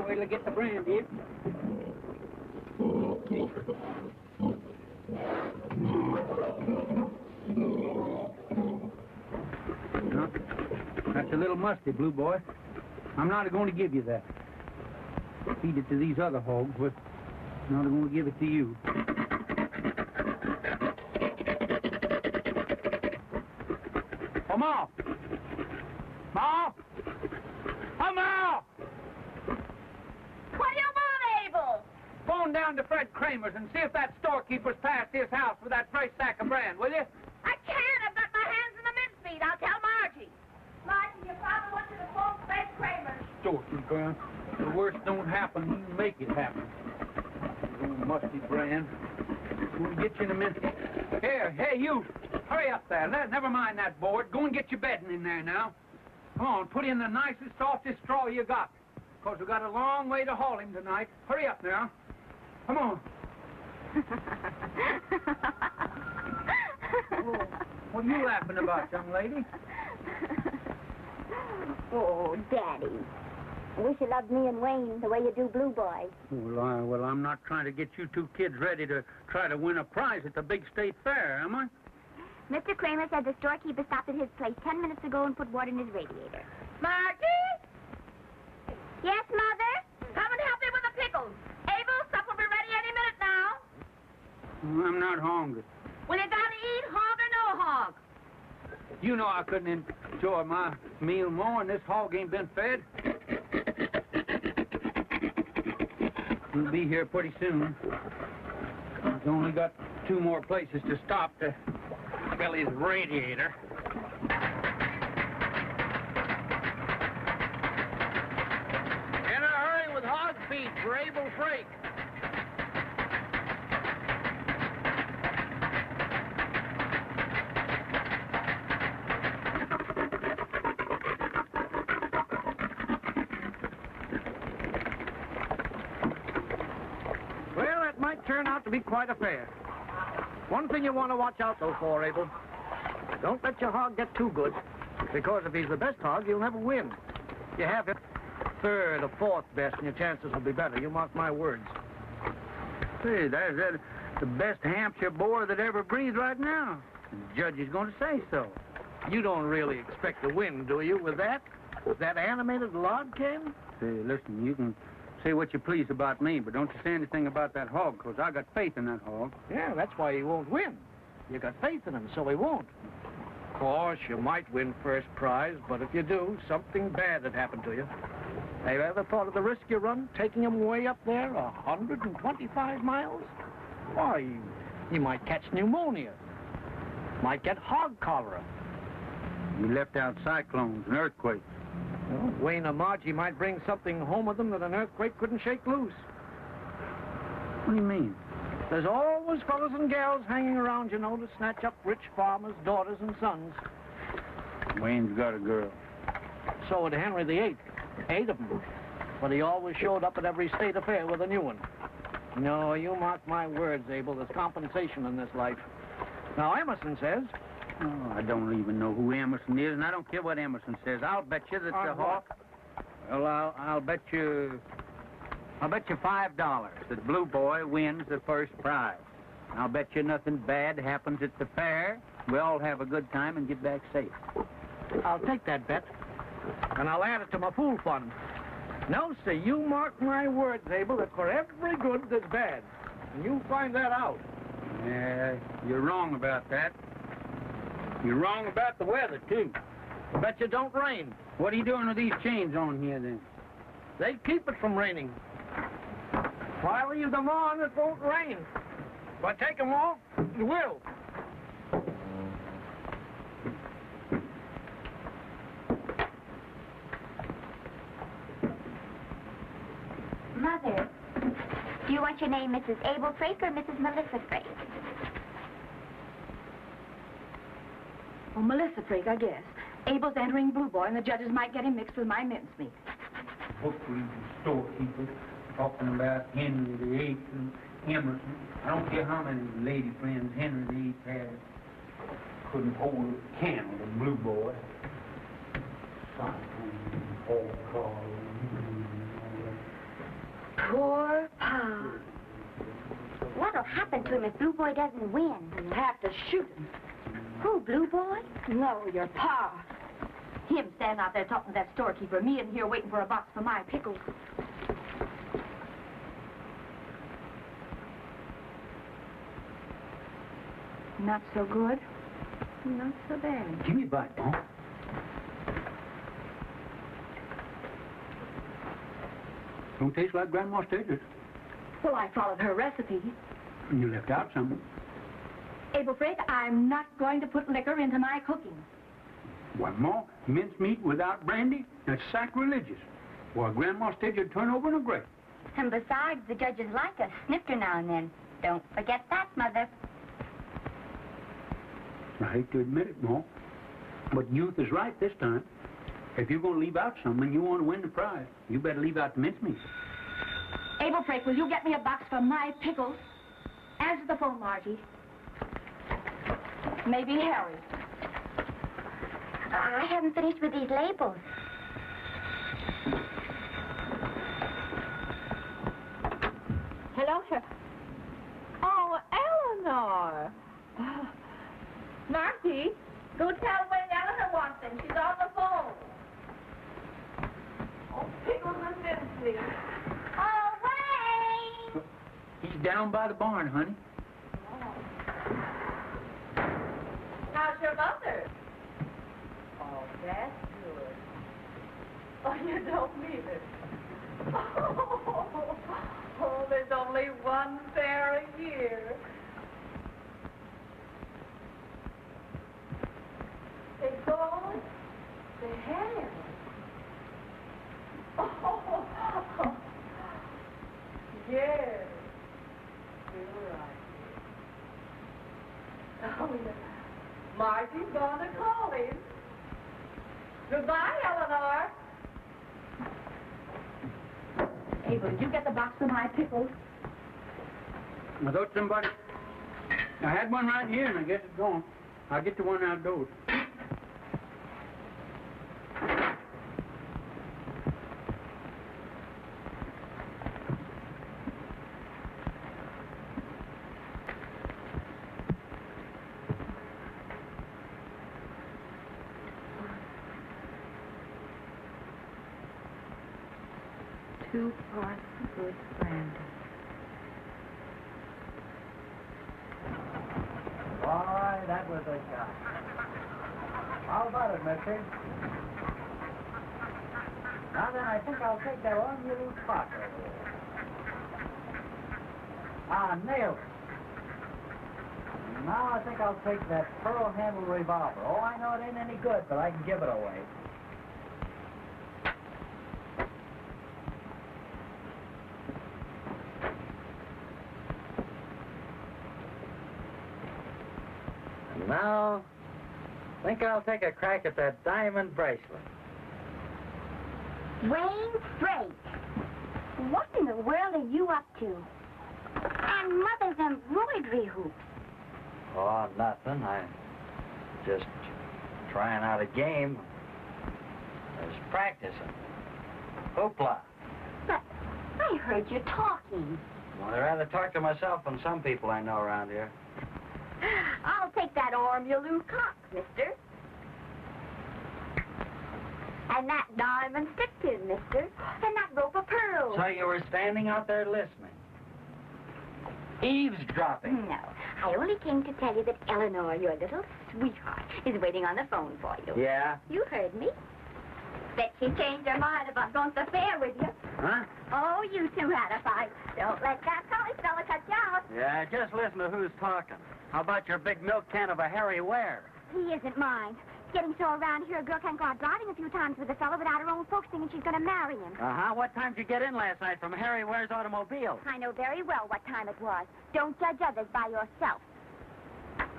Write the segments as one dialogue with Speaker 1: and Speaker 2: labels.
Speaker 1: Wait till I get the brandy. No, that's a little musty, Blue Boy. I'm not going to give you that. Feed it to these other hogs, but I'm not going to give it to you. Oh, Ma! Ma! Oh, Ma! Phone down to Fred Kramer's and see if that storekeeper's passed his house with that fresh sack of bran, will you?
Speaker 2: I can't. I've got my hands in the mincemeat. I'll tell Margie. Margie, your father went to the phone Fred Kramer's.
Speaker 1: Storekeeper, the worst don't happen, you make it happen. Old musty bran. We'll get you in a minute. Here, hey, you. Hurry up there. Never mind that board. Go and get your bedding in there now. Come on, put in the nicest, softest straw you got. Because we've got a long way to haul him tonight. Hurry up now. Come on. Oh, what are you laughing about, young lady?
Speaker 3: Oh, Daddy. I wish you loved me and Wayne the way you do Blue Boy.
Speaker 1: Well, I'm not trying to get you two kids ready to try to win a prize at the big state fair, am I?
Speaker 3: Mr. Kramer said the storekeeper stopped at his place 10 minutes ago and put water in his radiator.
Speaker 2: Margie?
Speaker 3: Yes, Mother?
Speaker 2: Come and help me with the pickles. Abel, supper will be ready any minute now.
Speaker 1: I'm not hungry.
Speaker 2: Well, you gotta eat, hog or no hog.
Speaker 1: You know I couldn't enjoy my meal more, and this hog ain't been fed. We'll be here pretty soon. He's only got 2 more places to stop to fill his radiator. In a hurry with hog feed for Abel Frake. Well, that might turn out to be quite a fair. One thing you want to watch out, though, for, Abel. Don't let your hog get too good, because if he's the best hog, you'll never win. If you have him 3rd or 4th best, and your chances will be better. You mark my words. Hey, that's the best Hampshire Boer that ever breathed right now. The judge is going to say so. You don't really expect to win, do you, with that? With that animated log cane? Hey, listen, you can say what you please about me, but don't you say anything about that hog, because I got faith in that hog. Yeah, that's why he won't win. You got faith in him, so he won't. Of course, you might win first prize, but if you do, something bad had happened to you. Have you ever thought of the risk you run, taking him way up there, 125 miles? Why, you might catch pneumonia. Might get hog cholera. You left out cyclones and earthquakes. Well, Wayne or Margie might bring something home with them that an earthquake couldn't shake loose. What do you mean? There's always fellas and gals hanging around, you know, to snatch up rich farmers' daughters and sons. Wayne's got a girl. So did Henry VIII. 8 of them. But he always showed up at every state affair with a new one. No, you mark my words, Abel. There's compensation in this life. Now, Emerson says...
Speaker 4: Oh, I don't even know who Emerson is, and I don't care what Emerson says. I'll bet you that the hawk... Well, I'll bet you... I'll bet you $5 that Blue Boy wins the first prize. I'll bet you nothing bad happens at the fair. We all have a good time and get back safe.
Speaker 1: I'll take that bet, and I'll add it to my fool fund. Now, see, you mark my words, Abel, that for every good there's bad. And you'll find that out.
Speaker 4: Yeah, you're wrong about that. You're wrong about the weather, too.
Speaker 1: I bet you don't rain.
Speaker 4: What are you doing with these chains on here, then?
Speaker 1: They keep it from raining. If I leave them on, it won't rain. If I take them off, it will.
Speaker 3: Mother, do you want your name Mrs. Abel Frake or Mrs. Melissa Frake?
Speaker 5: Oh, Melissa Frake, I guess. Abel's entering Blue Boy, and the judges might get him mixed with my mincemeat.
Speaker 4: Hopefully the storekeeper talking about Henry VIII and Emerson. I don't care how many lady friends Henry VIII had. Couldn't hold a candle to Blue Boy.
Speaker 5: Poor Pa.
Speaker 3: What'll happen to him if Blue Boy doesn't win?
Speaker 5: You'll have to shoot him.
Speaker 3: Who, Blue Boy?
Speaker 5: No, your Pa. Him standing out there talking to that storekeeper, me in here waiting for a box for my pickles. Not so good. Not so bad.
Speaker 4: Give me a bite, huh? Don't taste like Grandma's taters.
Speaker 5: Well, I followed her recipe.
Speaker 4: And you left out something.
Speaker 5: Abel Frake, I'm not going to put liquor into my cooking.
Speaker 4: Why, Ma, mincemeat without brandy? That's sacrilegious. Why, Grandma's taters would turn over in a grate.
Speaker 3: And besides, the judges like a snifter now and then. Don't forget that, Mother.
Speaker 4: I hate to admit it, Ma, but youth is right this time. If you're going to leave out something and you want to win the prize, you better leave out the mincemeat.
Speaker 5: Abel Frake, will you get me a box for my pickles? Answer the phone, Margie. Maybe Harry.
Speaker 3: I haven't finished with these labels.
Speaker 2: Hello, sir. Oh, Eleanor. Marty, go tell Wayne Eleanor wants them. She's on the phone. Oh, pickles and mincemeat. Oh, Wayne!
Speaker 4: He's down by the barn, honey.
Speaker 2: How's your mother? Oh, that's good. Oh, you don't mean it. Oh, there's only one fair a year. They go, they have. Oh, yes. You're right. Oh, yeah. Marty's gonna call him. Goodbye, Eleanor.
Speaker 5: Abel, did you get the box for my pickles?
Speaker 4: I thought somebody... I had one right here, and I guess it's gone. I'll get the one outdoors.
Speaker 5: Two parts good brandy.
Speaker 1: All right, that was a shot. How about it, mister? Now then, I think I'll take that one you lose spot over there. Ah, nailed it. Now I think I'll take that pearl-handled revolver. Oh, I know it ain't any good, but I can give it away. And now, I think I'll take a crack at that diamond bracelet.
Speaker 3: Wayne Frake. What in the world are you up to? And Mother's embroidery hoops.
Speaker 6: Oh, nothing. I'm just trying out a game. I was practicing. Hoopla.
Speaker 3: But I heard you talking.
Speaker 6: Well, I'd rather talk to myself than some people I know around here.
Speaker 3: I'll take that arm you lose cock, mister. And that diamond stick pin, mister. And that rope of pearls.
Speaker 6: So you were standing out there listening. Eavesdropping.
Speaker 3: No, I only came to tell you that Eleanor, your little sweetheart, is waiting on the phone for you.
Speaker 6: Yeah?
Speaker 3: You heard me. Bet she changed her mind about going to the fair with you.
Speaker 6: Huh?
Speaker 3: Oh, you two had a fight. Don't let that college fella cut you out.
Speaker 6: Yeah, just listen to who's talking. How about your big milk can of a Harry Ware?
Speaker 3: He isn't mine. Getting so around here, a girl can't go out driving a few times with a fella without her own folks thinking she's going to marry him.
Speaker 6: Uh-huh. What time did you get in last night from Harry Ware's automobile?
Speaker 3: I know very well what time it was. Don't judge others by yourself.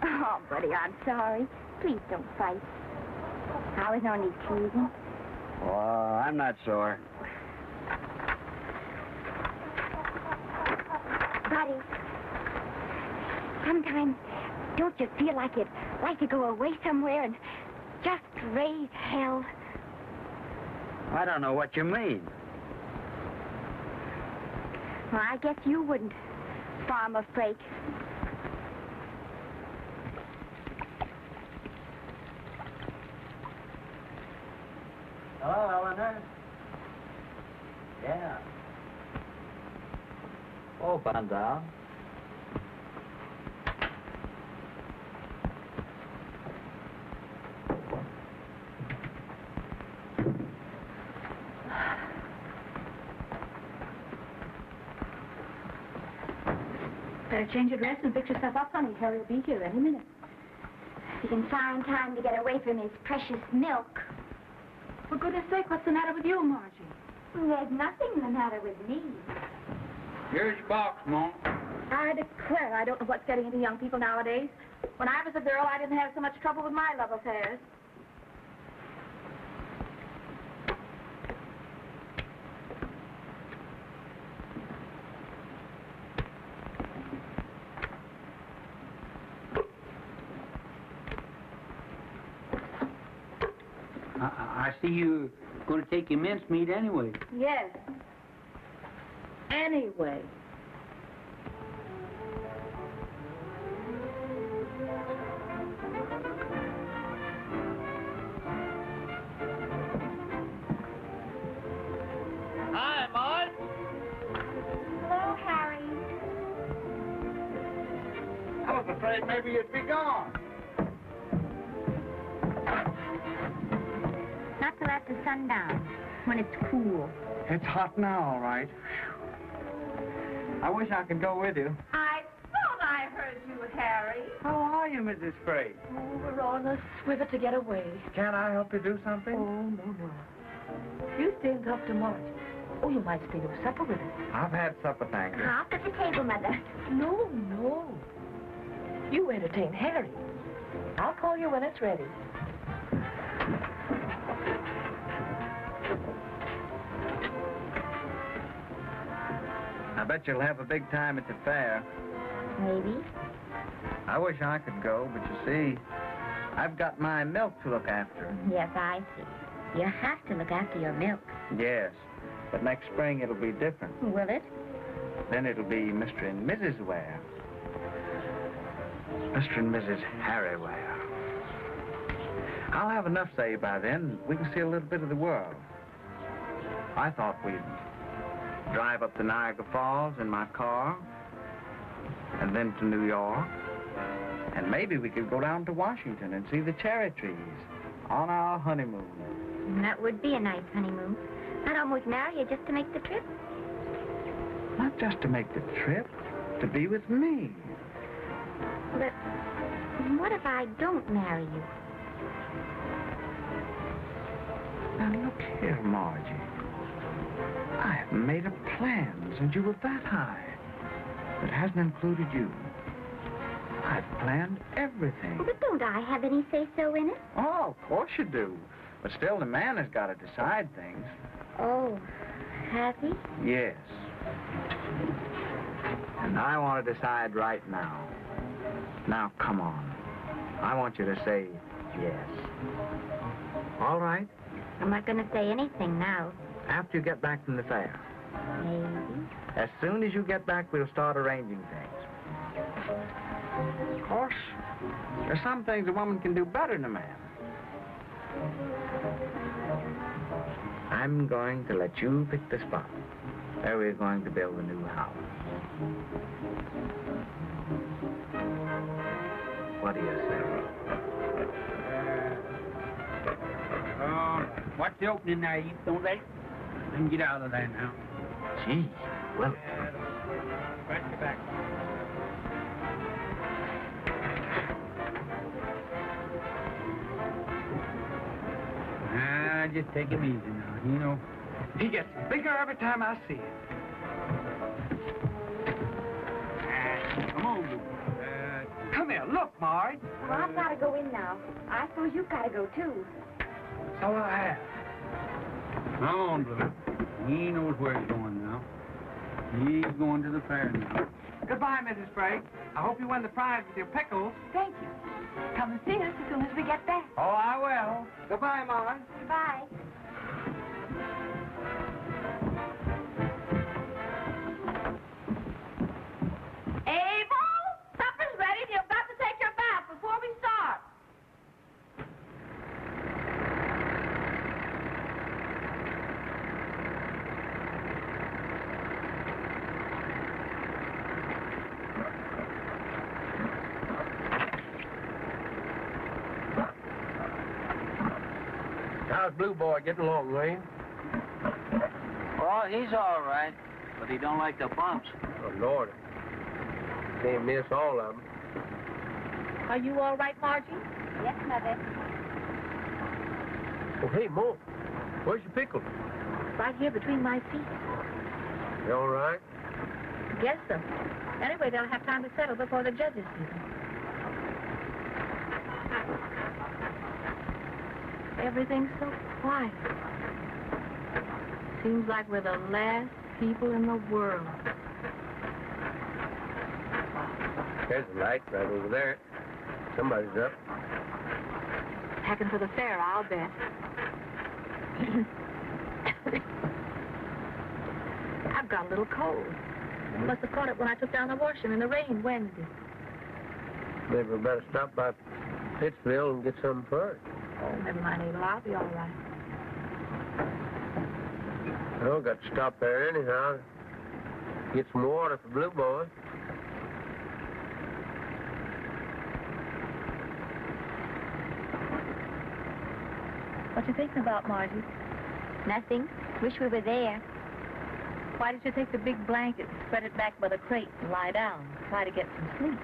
Speaker 3: Oh, buddy, I'm sorry. Please don't fight. I was only teasing.
Speaker 6: Oh, I'm not sore.
Speaker 3: Buddy, sometimes don't you feel like you'd like to go away somewhere and just raise hell?
Speaker 6: I don't know what you mean.
Speaker 3: Well, I guess you wouldn't, Farmer Frake.
Speaker 6: Hello, Eleanor. Yeah. Oh, Bandal.
Speaker 5: Better change your dress and fix yourself up, honey. Harry will be here any minute.
Speaker 3: He can find time to get away from his precious milk.
Speaker 5: For goodness sake, what's the matter with you, Margie?
Speaker 3: There's nothing the matter with me.
Speaker 4: Here's your box, Mom.
Speaker 5: I declare I don't know what's getting into young people nowadays. When I was a girl, I didn't have so much trouble with my love affairs.
Speaker 4: I see you're going to take your mincemeat anyway.
Speaker 5: Yes. Anyway.
Speaker 1: Hi, Maud.
Speaker 3: Hello, Harry.
Speaker 1: I was afraid maybe you'd be gone.
Speaker 3: Not till after sundown, when it's cool.
Speaker 1: It's hot now, all right. I wish I could go with you.
Speaker 2: I thought I heard you, Harry.
Speaker 1: How are you, Mrs. Frey?
Speaker 5: Oh, we're on a swivel to get away.
Speaker 1: Can't I help you do something?
Speaker 5: Oh, no. You stay and talk to Marge. Oh, you might stay to supper with us.
Speaker 1: I've had supper, thank you.
Speaker 3: Off at the table, Mother.
Speaker 5: No, no. You entertain Harry. I'll call you when it's ready.
Speaker 1: I bet you'll have a big time at the fair.
Speaker 3: Maybe.
Speaker 1: I wish I could go, but you see, I've got my milk to look after.
Speaker 3: Yes, I see. You have to look after your milk.
Speaker 1: Yes, but next spring it'll be different.
Speaker 3: Will it?
Speaker 1: Then it'll be Mr. and Mrs. Ware. Mr. and Mrs. Harry Ware. I'll have enough saved by then. We can see a little bit of the world. I thought we'd drive up to Niagara Falls in my car, and then to New York. And maybe we could go down to Washington and see the cherry trees on our honeymoon.
Speaker 3: That would be a nice honeymoon. I'd almost marry you just to make the trip.
Speaker 1: Not just to make the trip, to be with me.
Speaker 3: But what if I don't marry you?
Speaker 1: Now, look here, Margie. I've made up plans since you were that high. It hasn't included you. I've planned everything.
Speaker 3: But don't I have any say-so in it?
Speaker 1: Oh, of course you do. But still, the man has got to decide things.
Speaker 3: Oh, has he?
Speaker 1: Yes.
Speaker 7: And I want to decide right now. Now, come on. I want you to say yes. All right?
Speaker 3: I'm not going to say anything now.
Speaker 7: After you get back from the fair.
Speaker 3: Maybe.
Speaker 7: As soon as you get back, we'll start arranging things. Of course, there's some things a woman can do better than a man. I'm going to let you pick the spot where we're going to build a new house. What do you say?
Speaker 4: Watch the opening there, you don't let it. Then get out of there now.
Speaker 7: Gee, well...
Speaker 4: Right your back. Just take him easy now, you know.
Speaker 6: He gets bigger every time I see it.
Speaker 4: Come on, Blue.
Speaker 6: Come here, look, Marge.
Speaker 3: Well, I've got to go in now. I suppose you've got to go, too.
Speaker 6: So I have.
Speaker 4: Come on, Blue. He knows where he's going now. He's going to the fair now.
Speaker 6: Goodbye, Mrs. Sprague. I hope you win the prize with your pickles.
Speaker 5: Thank you. Come and see us as soon as we get back.
Speaker 6: Oh, I will. Goodbye, Marge.
Speaker 3: Goodbye.
Speaker 2: Abel, supper's ready. You've got to take your bath before we start.
Speaker 1: How's Blue Boy getting along, Wayne?
Speaker 6: Oh, he's all right, but he don't like the bumps.
Speaker 1: Oh, Lord. Can't miss all of them.
Speaker 2: Are you all right, Margie?
Speaker 3: Yes, Mother.
Speaker 1: Oh, hey, Mo. Where's your pickle?
Speaker 2: Right here between my feet.
Speaker 1: You all right?
Speaker 2: Guess so. Anyway, they'll have time to settle before the judges see them. Everything's so quiet. Seems like we're the last people in the world.
Speaker 1: There's a light right over there. Somebody's up.
Speaker 2: Packing for the fair, I'll bet. I've got a little cold. Must have caught it when I took down the washing in the rain Wednesday.
Speaker 1: Maybe we better stop by Pittsville and get something first.
Speaker 2: Oh, never mind, Abel. I'll be all right.
Speaker 1: Well, got to stop there anyhow. Get some water for Blue Boy.
Speaker 2: What you thinking about, Margie?
Speaker 3: Nothing. Wish we were there.
Speaker 2: Why did you take the big blanket and spread it back by the crate and lie down? Try to get some sleep.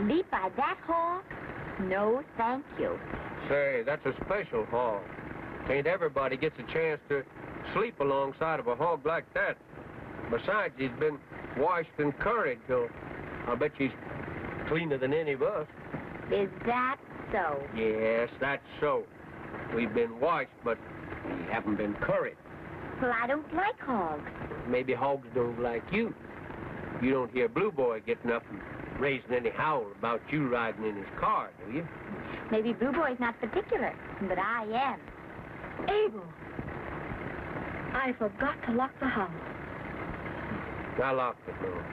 Speaker 3: Sleep by that hog? No, thank you.
Speaker 1: Say, that's a special hog. Ain't everybody gets a chance to sleep alongside of a hog like that. Besides, he's been washed and curried, so I bet he's cleaner than any of us.
Speaker 3: Is that so?
Speaker 1: Yes, that's so. We've been washed, but we haven't been curried.
Speaker 3: Well, I don't like hogs.
Speaker 1: Maybe hogs don't like you. You don't hear Blue Boy getting up and raising any howl about you riding in his car, do you?
Speaker 3: Maybe Blue Boy's not particular, but I am.
Speaker 2: Abel! I forgot to lock the house.
Speaker 1: I locked it, Mom.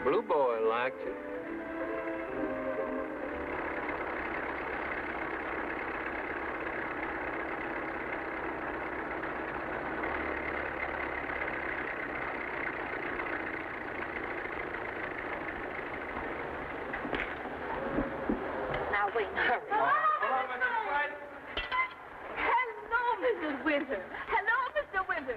Speaker 1: Blue Boy likes it.
Speaker 5: Hello, Mrs. Winter. Hello, Mr. Winter.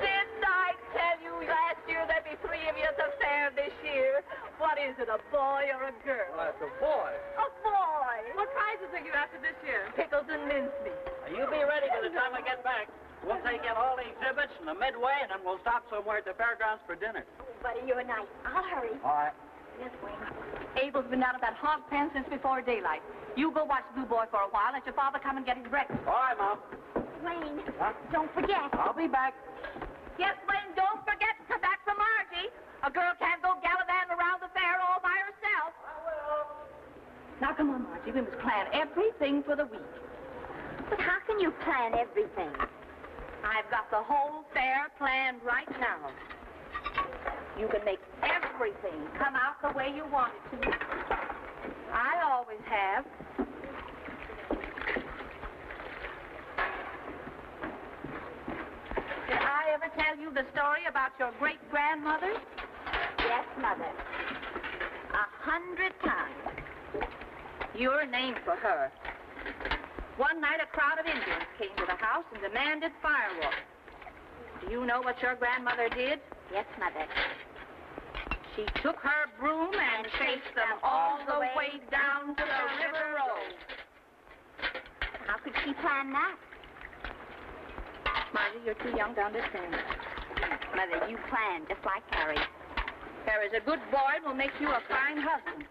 Speaker 5: Didn't I tell you last year there'd be 3 of you at the fair this year? What is it, a boy or a girl?
Speaker 6: Well, that's a boy.
Speaker 5: A boy. What prizes are you after this year? Pickles and mincemeat.
Speaker 6: You be ready by the time I get back. We'll take in all the exhibits and the midway, and then we'll stop somewhere at the fairgrounds for dinner.
Speaker 3: Oh, buddy, you're nice. I'll hurry.
Speaker 6: All right.
Speaker 3: Yes, Wayne.
Speaker 5: Abel's been down at that hog pen since before daylight. You go watch Blue Boy for a while. Let your father come and get his breakfast.
Speaker 6: All right, Mom.
Speaker 3: Wayne,
Speaker 6: Huh?
Speaker 3: don't forget.
Speaker 6: I'll be back.
Speaker 2: Yes, Wayne, don't forget to come back for Margie. A girl can't go gallivanting around the fair all by herself.
Speaker 5: Now, come on, Margie. We must plan everything for the week.
Speaker 3: But how can you plan everything?
Speaker 2: I've got the whole fair planned right now. You can make everything come out the way you want it to. I always have. Did I ever tell you the story about your great-grandmother?
Speaker 3: Yes, Mother.
Speaker 2: 100 times. You're named for her. One night, a crowd of Indians came to the house and demanded firewood. Do you know what your grandmother did?
Speaker 3: Yes, Mother.
Speaker 2: She took her broom and chased them all the way down to the river road.
Speaker 3: How could she plan that?
Speaker 2: Margie, you're too young to understand.
Speaker 3: Mother, you planned just like Harry.
Speaker 2: Harry's a good boy and will make you a fine husband.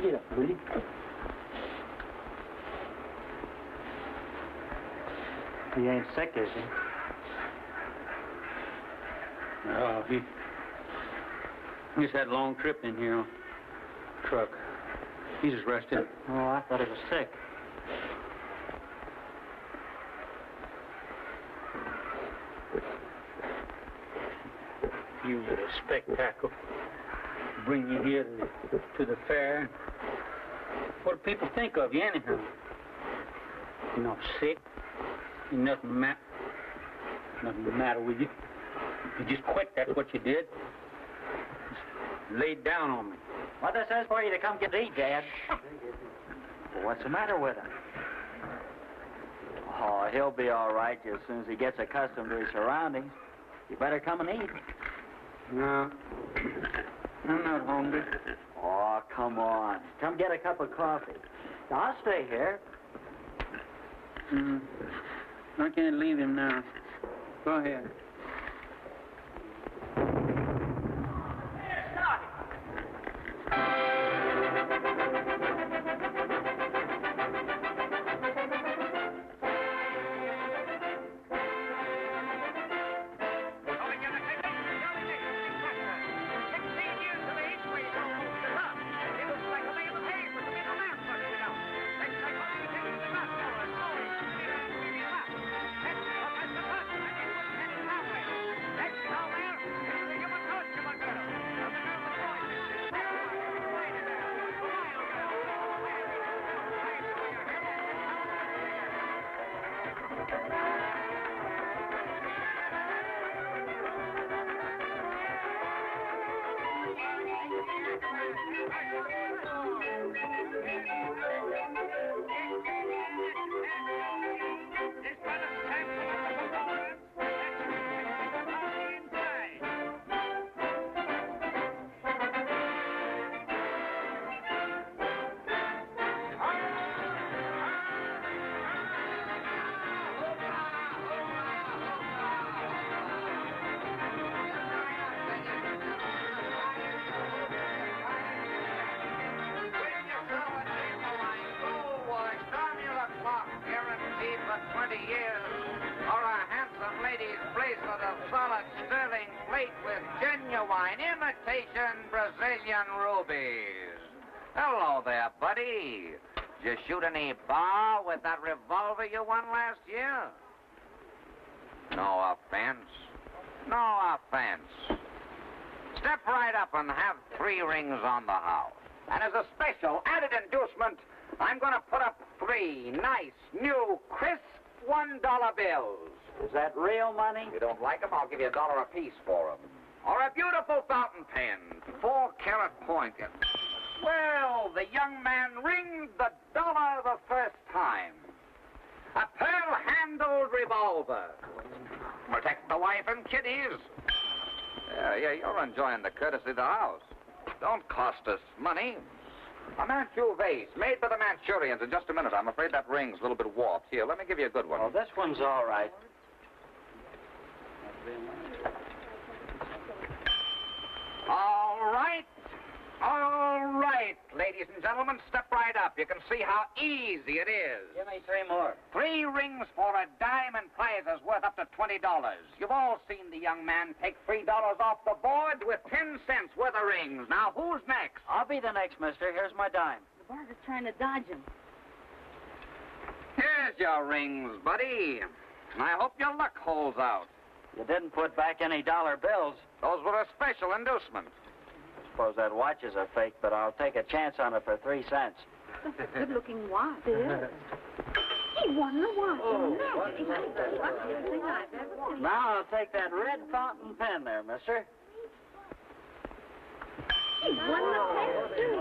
Speaker 4: Get up, will you? He ain't sick, is he? No, he's had a long trip in here on truck. He's just rested. Oh, I thought he was sick. You made a spectacle. Bring you here to the fair. What do people think of you anyhow? You're not sick. Ain't nothing the matter with you. You just quit, that's what you did. Just laid down on me.
Speaker 6: What this is for you to come get to eat, Dad. Well, what's the matter with him? Oh, he'll be all right as soon as he gets accustomed to his surroundings. You better come and eat.
Speaker 4: No, I'm not hungry.
Speaker 6: Oh, come on. Come get a cup of coffee. I'll stay here.
Speaker 4: I can't leave him now. Go ahead.
Speaker 8: million rubies. Hello there, buddy. Did you shoot any bar with that revolver you won last year? No offense. No offense. Step right up and have 3 rings on the house. And as a special added inducement, I'm going to put up 3 nice, new, crisp $1 bills.
Speaker 6: Is that real money?
Speaker 8: If you don't like them, I'll give you $1 apiece for them. Or a beautiful fountain pen, 4-carat point. Well, the young man ringed the dollar the first time. A pearl-handled revolver. Protect the wife and kiddies. Yeah, you're enjoying the courtesy of the house. Don't cost us money. A Manchu vase, made by the Manchurians. In just a minute, I'm afraid that ring's a little bit warped. Here, let me give you a good one.
Speaker 6: Oh, this one's all right.
Speaker 8: All right. All right, ladies and gentlemen, step right up. You can see how easy it is.
Speaker 6: Give me 3 more.
Speaker 8: 3 rings for a dime and prizes worth up to $20. You've all seen the young man take $3 off the board with 10 cents worth of rings. Now, who's next?
Speaker 6: I'll be the next, mister. Here's my dime.
Speaker 5: The boss is trying to dodge him.
Speaker 8: Here's your rings, buddy. I hope your luck holds out.
Speaker 6: You didn't put back any dollar bills.
Speaker 8: Those were a special inducement.
Speaker 6: Suppose that watch is a fake, but I'll take a chance on it for 3 cents.
Speaker 5: That's a good-looking watch. It is. He won the watch.
Speaker 6: Now I'll take that red fountain pen there, mister.
Speaker 5: He won the pen, too.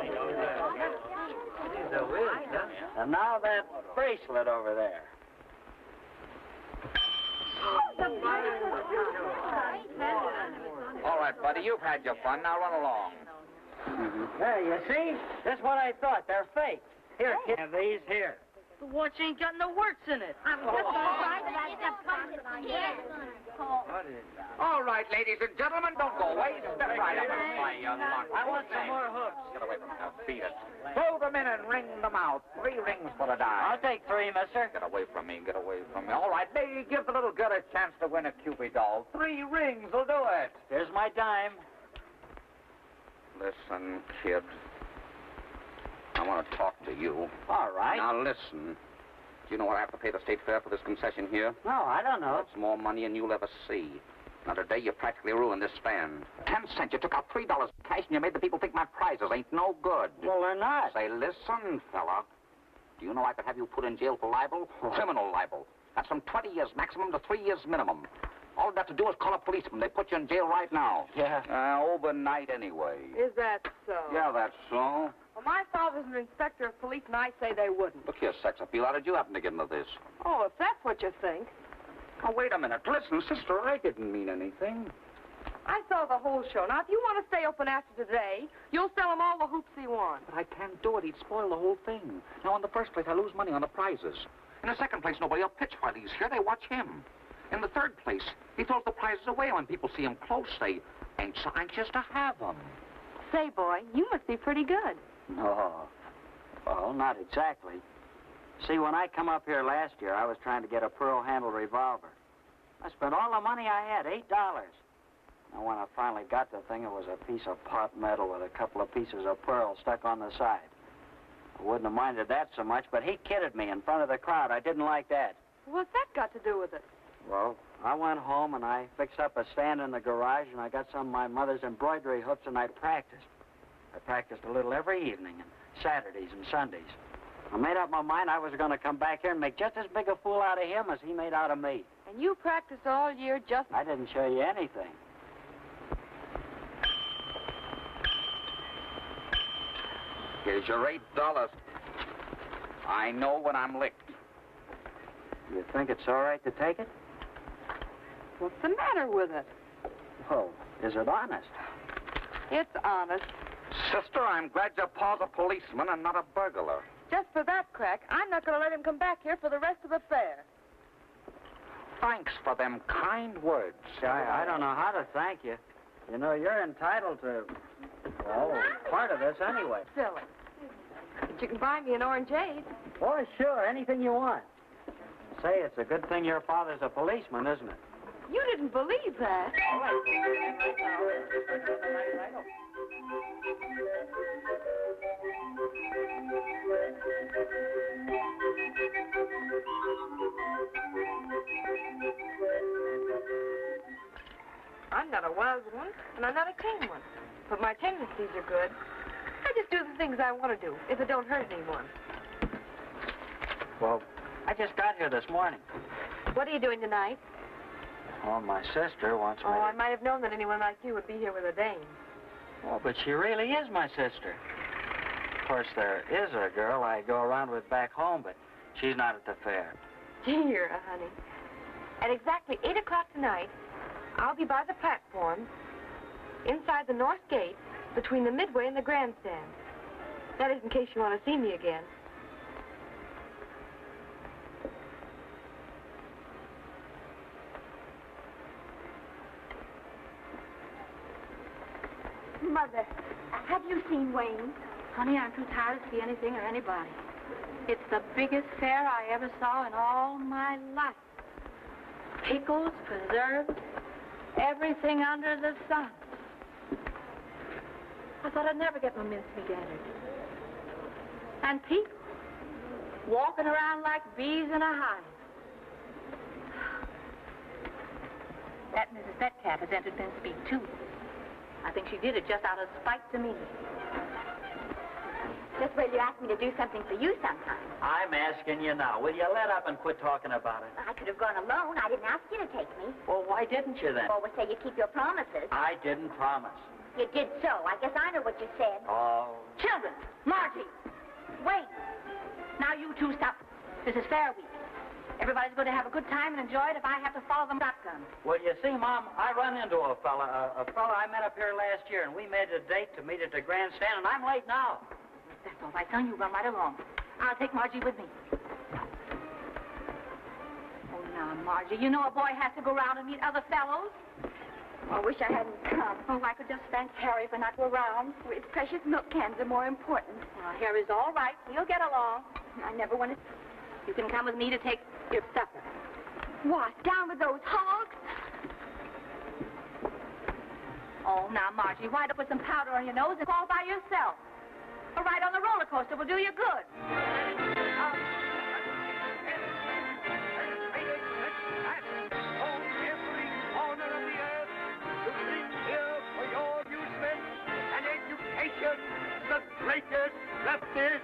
Speaker 6: And now that bracelet over there.
Speaker 8: All right, buddy, you've had your fun. Now run along.
Speaker 6: There, you see? That's what I thought. They're fake. Here, kid. Have these here.
Speaker 5: The watch ain't got no works in it. I'm just going to try
Speaker 8: All right, ladies and gentlemen, don't go away. Step right up and try your luck.
Speaker 6: I want some more hooks.
Speaker 8: Get away from me. Beat it. Throw them in and ring them out. 3 rings for a dime.
Speaker 6: I'll take 3, mister.
Speaker 8: Get away from me. Get away from me. All right, maybe give the little girl a chance to win a Cupid doll. 3 rings will do it.
Speaker 6: Here's my dime.
Speaker 8: Listen, kid. I want to talk to you.
Speaker 6: All right.
Speaker 8: Now, listen. Do you know what I have to pay the state fare for this concession here?
Speaker 6: No, I don't know.
Speaker 8: It's more money than you'll ever see. Now, today, you practically ruined this stand. 10 cents. You took out $3 cash, and you made the people think my prizes ain't no good.
Speaker 6: Well, they're not.
Speaker 8: Say, listen, fella. Do you know I could have you put in jail for libel? Criminal libel. That's from 20 years maximum to 3 years minimum. All you have to do is call a policeman. They put you in jail right now.
Speaker 6: Yeah.
Speaker 8: Overnight, anyway.
Speaker 9: Is that so?
Speaker 8: Yeah, that's so.
Speaker 9: Well, my father's an inspector of police, and I say they wouldn't.
Speaker 8: Look here, sex appeal. How did you happen to get into this?
Speaker 9: Oh, if that's what you think.
Speaker 8: Oh, wait a minute. Listen, sister, I didn't mean anything.
Speaker 9: I saw the whole show. Now, if you want to stay open after today, you'll sell him all the hoops he wants.
Speaker 8: But I can't do it. He'd spoil the whole thing. Now, in the first place, I lose money on the prizes. In the second place, nobody will pitch while he's here. They watch him. In the third place, he throws the prizes away when people see him close. They ain't so anxious to have them.
Speaker 9: Say, boy, you must be pretty good.
Speaker 6: No. Well, not exactly. See, when I come up here last year, I was trying to get a pearl-handled revolver. I spent all the money I had, $8. And when I finally got the thing, it was a piece of pot metal with a couple of pieces of pearl stuck on the side. I wouldn't have minded that so much, but he kidded me in front of the crowd. I didn't like that.
Speaker 9: What's that got to do with it?
Speaker 6: Well, I went home and I fixed up a stand in the garage and I got some of my mother's embroidery hooks and I practiced. I practiced a little every evening and Saturdays and Sundays. I made up my mind I was going to come back here and make just as big a fool out of him as he made out of me.
Speaker 9: And you practiced all year just...
Speaker 6: I didn't show you anything.
Speaker 8: Here's your $8. I know when I'm licked.
Speaker 6: You think it's all right to take it?
Speaker 9: What's the matter with it?
Speaker 6: Oh, is it honest?
Speaker 9: It's honest.
Speaker 8: Sister, I'm glad your pa's a policeman and not a burglar.
Speaker 9: Just for that crack, I'm not going to let him come back here for the rest of the fair.
Speaker 8: Thanks for them kind words.
Speaker 6: I don't know how to thank you. You know, you're entitled to, well, part of this anyway.
Speaker 9: Silly. But you can buy me an orangeade.
Speaker 6: Oh, sure, anything you want. Say, it's a good thing your father's a policeman, isn't it?
Speaker 9: You didn't believe that.
Speaker 6: All right.
Speaker 9: buzzed one, and I'm not a tame one. But my tendencies are good. I just do the things I want to do, if it don't hurt anyone.
Speaker 6: Well, I just got here this morning.
Speaker 9: What are you doing tonight?
Speaker 6: Oh, my sister wants me
Speaker 9: Oh, I
Speaker 6: to...
Speaker 9: might have known that anyone like you would be here with a dame.
Speaker 6: Oh, but she really is my sister. Of course, there is a girl I go around with back home, but she's not at the fair.
Speaker 9: Dear, honey. At exactly 8 o'clock tonight, I'll be by the platform, inside the north gate, between the midway and the grandstand. That is in case you want to see me again.
Speaker 3: Mother, have you seen Wayne?
Speaker 2: Honey, I'm too tired to see anything or anybody. It's the biggest fair I ever saw in all my life. Pickles, preserves, everything under the sun. I thought I'd never get my mincemeat entered. And people walking around like bees in a hive. That Mrs. Betcat has entered mincemeat, too. I think she did it just out of spite to me.
Speaker 3: Just wait till you ask me to do something for you sometime.
Speaker 6: I'm asking you now. Will you let up and quit talking about it?
Speaker 3: I could have gone alone. I didn't ask you to take me.
Speaker 6: Well, why didn't you then?
Speaker 3: Always say you keep your promises.
Speaker 6: I didn't promise.
Speaker 3: You did so. I guess I know what you said.
Speaker 6: Oh.
Speaker 2: Children, Margie, wait. Now you two stop. This is Fair Week. Everybody's going to have a good time and enjoy it if I have to follow them shotgun.
Speaker 6: Well, you see, Mom, I run into a fella I met up here last year, and we made a date to meet at the grandstand, and I'm late now.
Speaker 2: That's all right, son. You run right along. I'll take Margie with me. Oh, now, Margie, you know a boy has to go around and meet other fellows.
Speaker 3: I wish I hadn't come.
Speaker 2: Oh, I could just thank Harry for not around.
Speaker 3: His precious milk cans are more important.
Speaker 2: Well, Harry's all right. He'll get along.
Speaker 3: I never wanted...
Speaker 2: You can come with me to take your supper.
Speaker 3: What? Down with those hogs?
Speaker 2: Oh, now, Margie, why don't you put some powder on your nose and fall by yourself? A ride on the roller coaster will do you good.
Speaker 1: The greatest leftist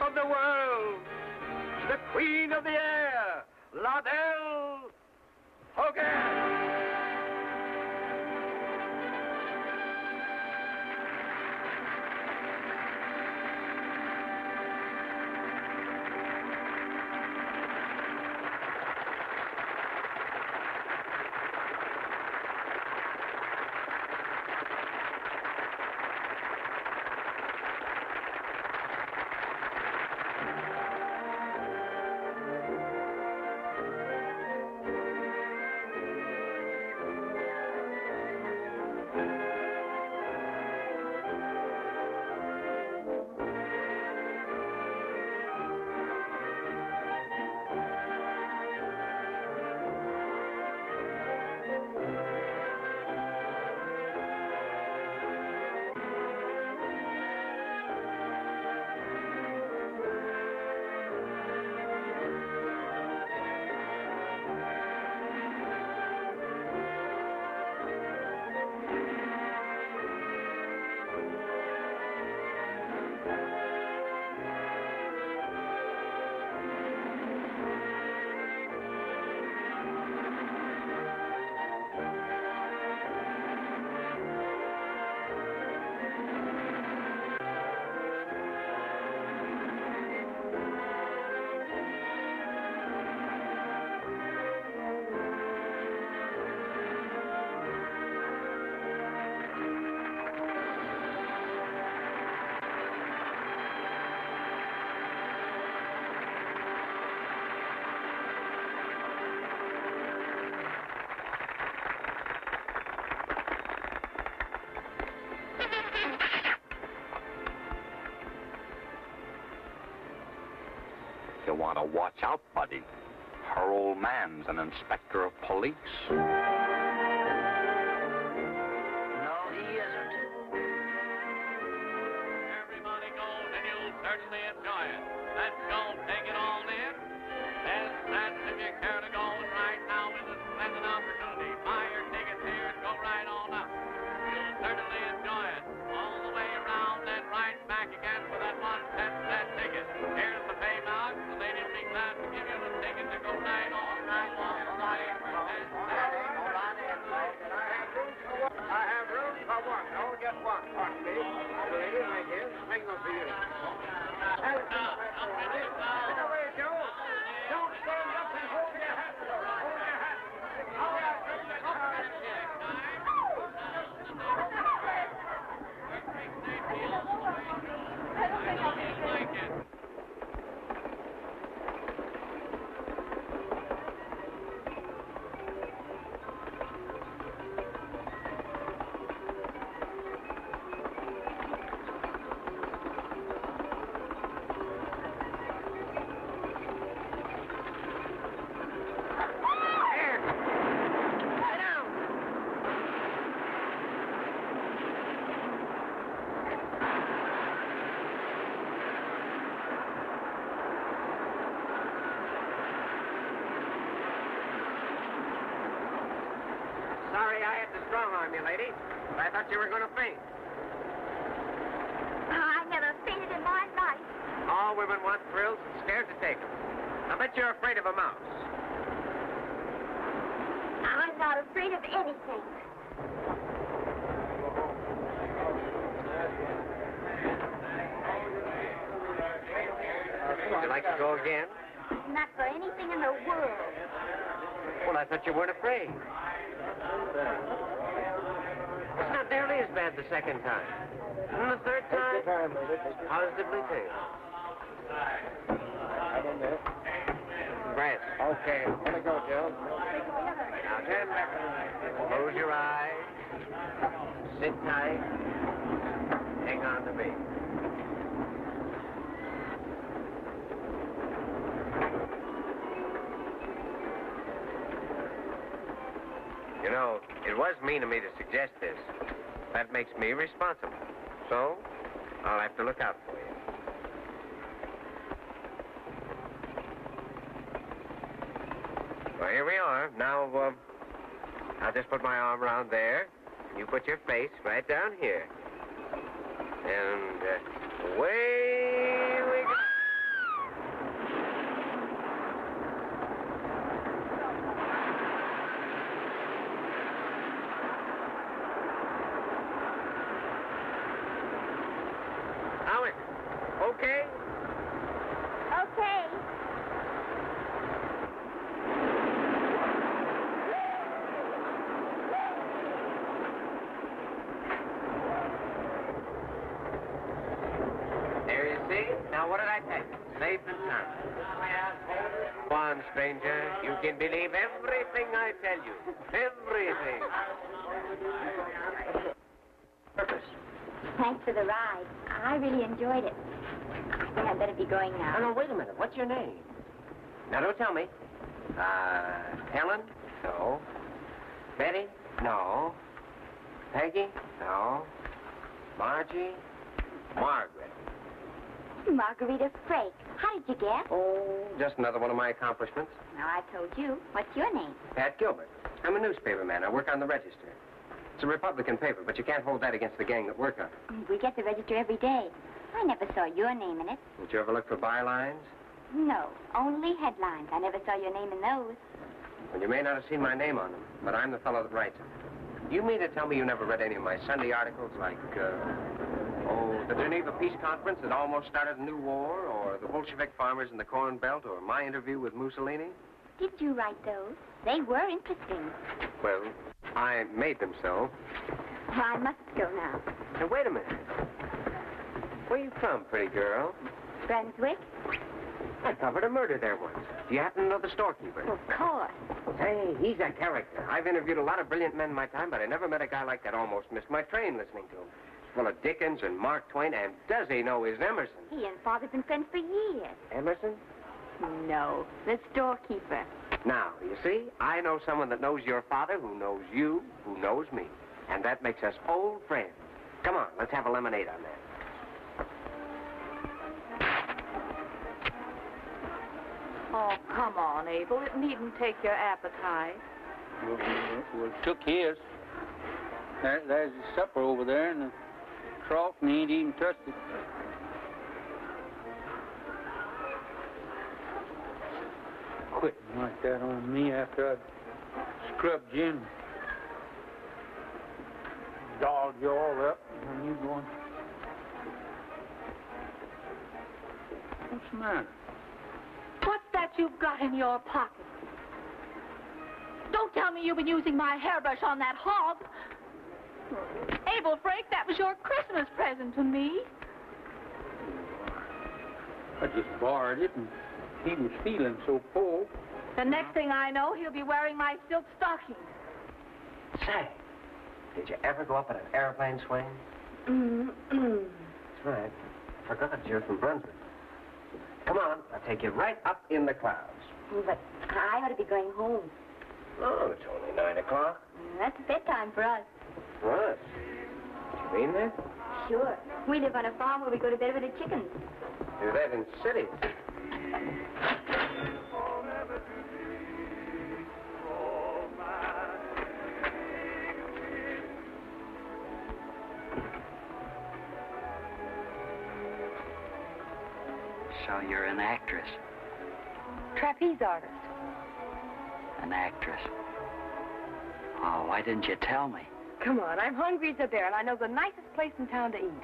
Speaker 1: of the world, the queen of the air, La Belle Hogan.
Speaker 8: You want to watch out, buddy. Her old man's an inspector of police.
Speaker 6: No, he isn't.
Speaker 10: Everybody goes and you'll certainly enjoy it. Let's go take it all in. That's if you care to go right now is a splendid opportunity. Buy your tickets here and go right on up.
Speaker 7: just walk, please. Lady, right here. Signal for you. Get away, Joe. Don't stand up and hold your hat. Hold your hat. All right. Sorry I had to strong-arm you, lady. But I thought you were going to faint.
Speaker 3: I never fainted in my life.
Speaker 7: All women want thrills and scared to take them. I bet you're afraid of a mouse.
Speaker 3: I'm not afraid of anything.
Speaker 7: Would you like to go again?
Speaker 3: Not for anything in the world.
Speaker 7: Well, I thought you weren't afraid. It's not nearly as bad the second time. And the third time, positively failed. Brad. Okay, I'm gonna go, Joe. Now turn back. Close your eyes. Sit tight. Hang on to me. You know, it was mean of me to suggest this. That makes me responsible. So, I'll have to look out for you. Well, here we are. Now, I'll just put my arm around there. You put your face right down here. And away we go. Okay?
Speaker 3: Okay.
Speaker 7: There you see. Now, what did I tell you? Safe and sound. Go on, stranger. You can believe everything I tell you. Everything. Purpose.
Speaker 3: Thanks for the ride. I really enjoyed it. I think I'd better be going now.
Speaker 7: Oh, no, wait a minute. What's your name? Now, don't tell me. Helen? No. Betty? No. Peggy? No. Margie? Margaret.
Speaker 3: Margarita Frake. How did you guess?
Speaker 7: Oh, just another one of my accomplishments.
Speaker 3: Now, I told you. What's your name?
Speaker 7: Pat Gilbert. I'm a newspaper man. I work on the Register. It's a Republican paper, but you can't hold that against the gang that work on it.
Speaker 3: We get the Register every day. I never saw your name in it.
Speaker 7: Did you ever look for bylines?
Speaker 3: No, only headlines. I never saw your name in those.
Speaker 7: Well, you may not have seen my name on them, but I'm the fellow that writes them. You mean to tell me you never read any of my Sunday articles like, the Geneva Peace Conference that almost started a new war, or the Bolshevik farmers in the Corn Belt, or my interview with Mussolini?
Speaker 3: Did you write those? They were interesting.
Speaker 7: Well, I made them so.
Speaker 3: Well, I must go now.
Speaker 7: Now, wait a minute. Where are you from, pretty girl?
Speaker 3: Brunswick?
Speaker 7: I covered a murder there once. Do you happen to know the storekeeper?
Speaker 3: Of course.
Speaker 7: Hey, he's a character. I've interviewed a lot of brilliant men in my time, but I never met a guy like that. Almost missed my train listening to him. He's full of Dickens and Mark Twain, and does he know his Emerson?
Speaker 3: He and Father's been friends for years.
Speaker 7: Emerson?
Speaker 3: No, the storekeeper.
Speaker 7: Now, you see, I know someone that knows your father, who knows you, who knows me. And that makes us old friends. Come on, let's have a lemonade on that.
Speaker 2: Oh, come on, Abel. It needn't take your appetite.
Speaker 4: Well, took his. There's his supper over there in the trough, and he ain't even touched it. Quitting like that on me after I scrubbed Jim. dolled you all up. And you going... What's the matter?
Speaker 5: What's that you've got in your pocket? Don't tell me you've been using my hairbrush on that hog. Abel Frank, that was your Christmas present to me.
Speaker 4: I just borrowed it, and he was feeling so full.
Speaker 5: The next thing I know, he'll be wearing my silk stockings.
Speaker 7: Say, did you ever go up in an airplane swing? That's right. I forgot you're from Brunswick. Come on, I'll take you right up in the clouds.
Speaker 3: But I ought to be going home.
Speaker 7: Oh, it's only 9 o'clock.
Speaker 3: That's bedtime for us.
Speaker 7: For us? You mean that?
Speaker 3: Sure. We live on a farm where we go to bed with the chickens.
Speaker 7: Do that in cities.
Speaker 6: So you're an actress.
Speaker 9: Trapeze artist.
Speaker 6: An actress. Oh, why didn't you tell me?
Speaker 9: Come on, I'm hungry as a bear, and I know the nicest place in town to eat.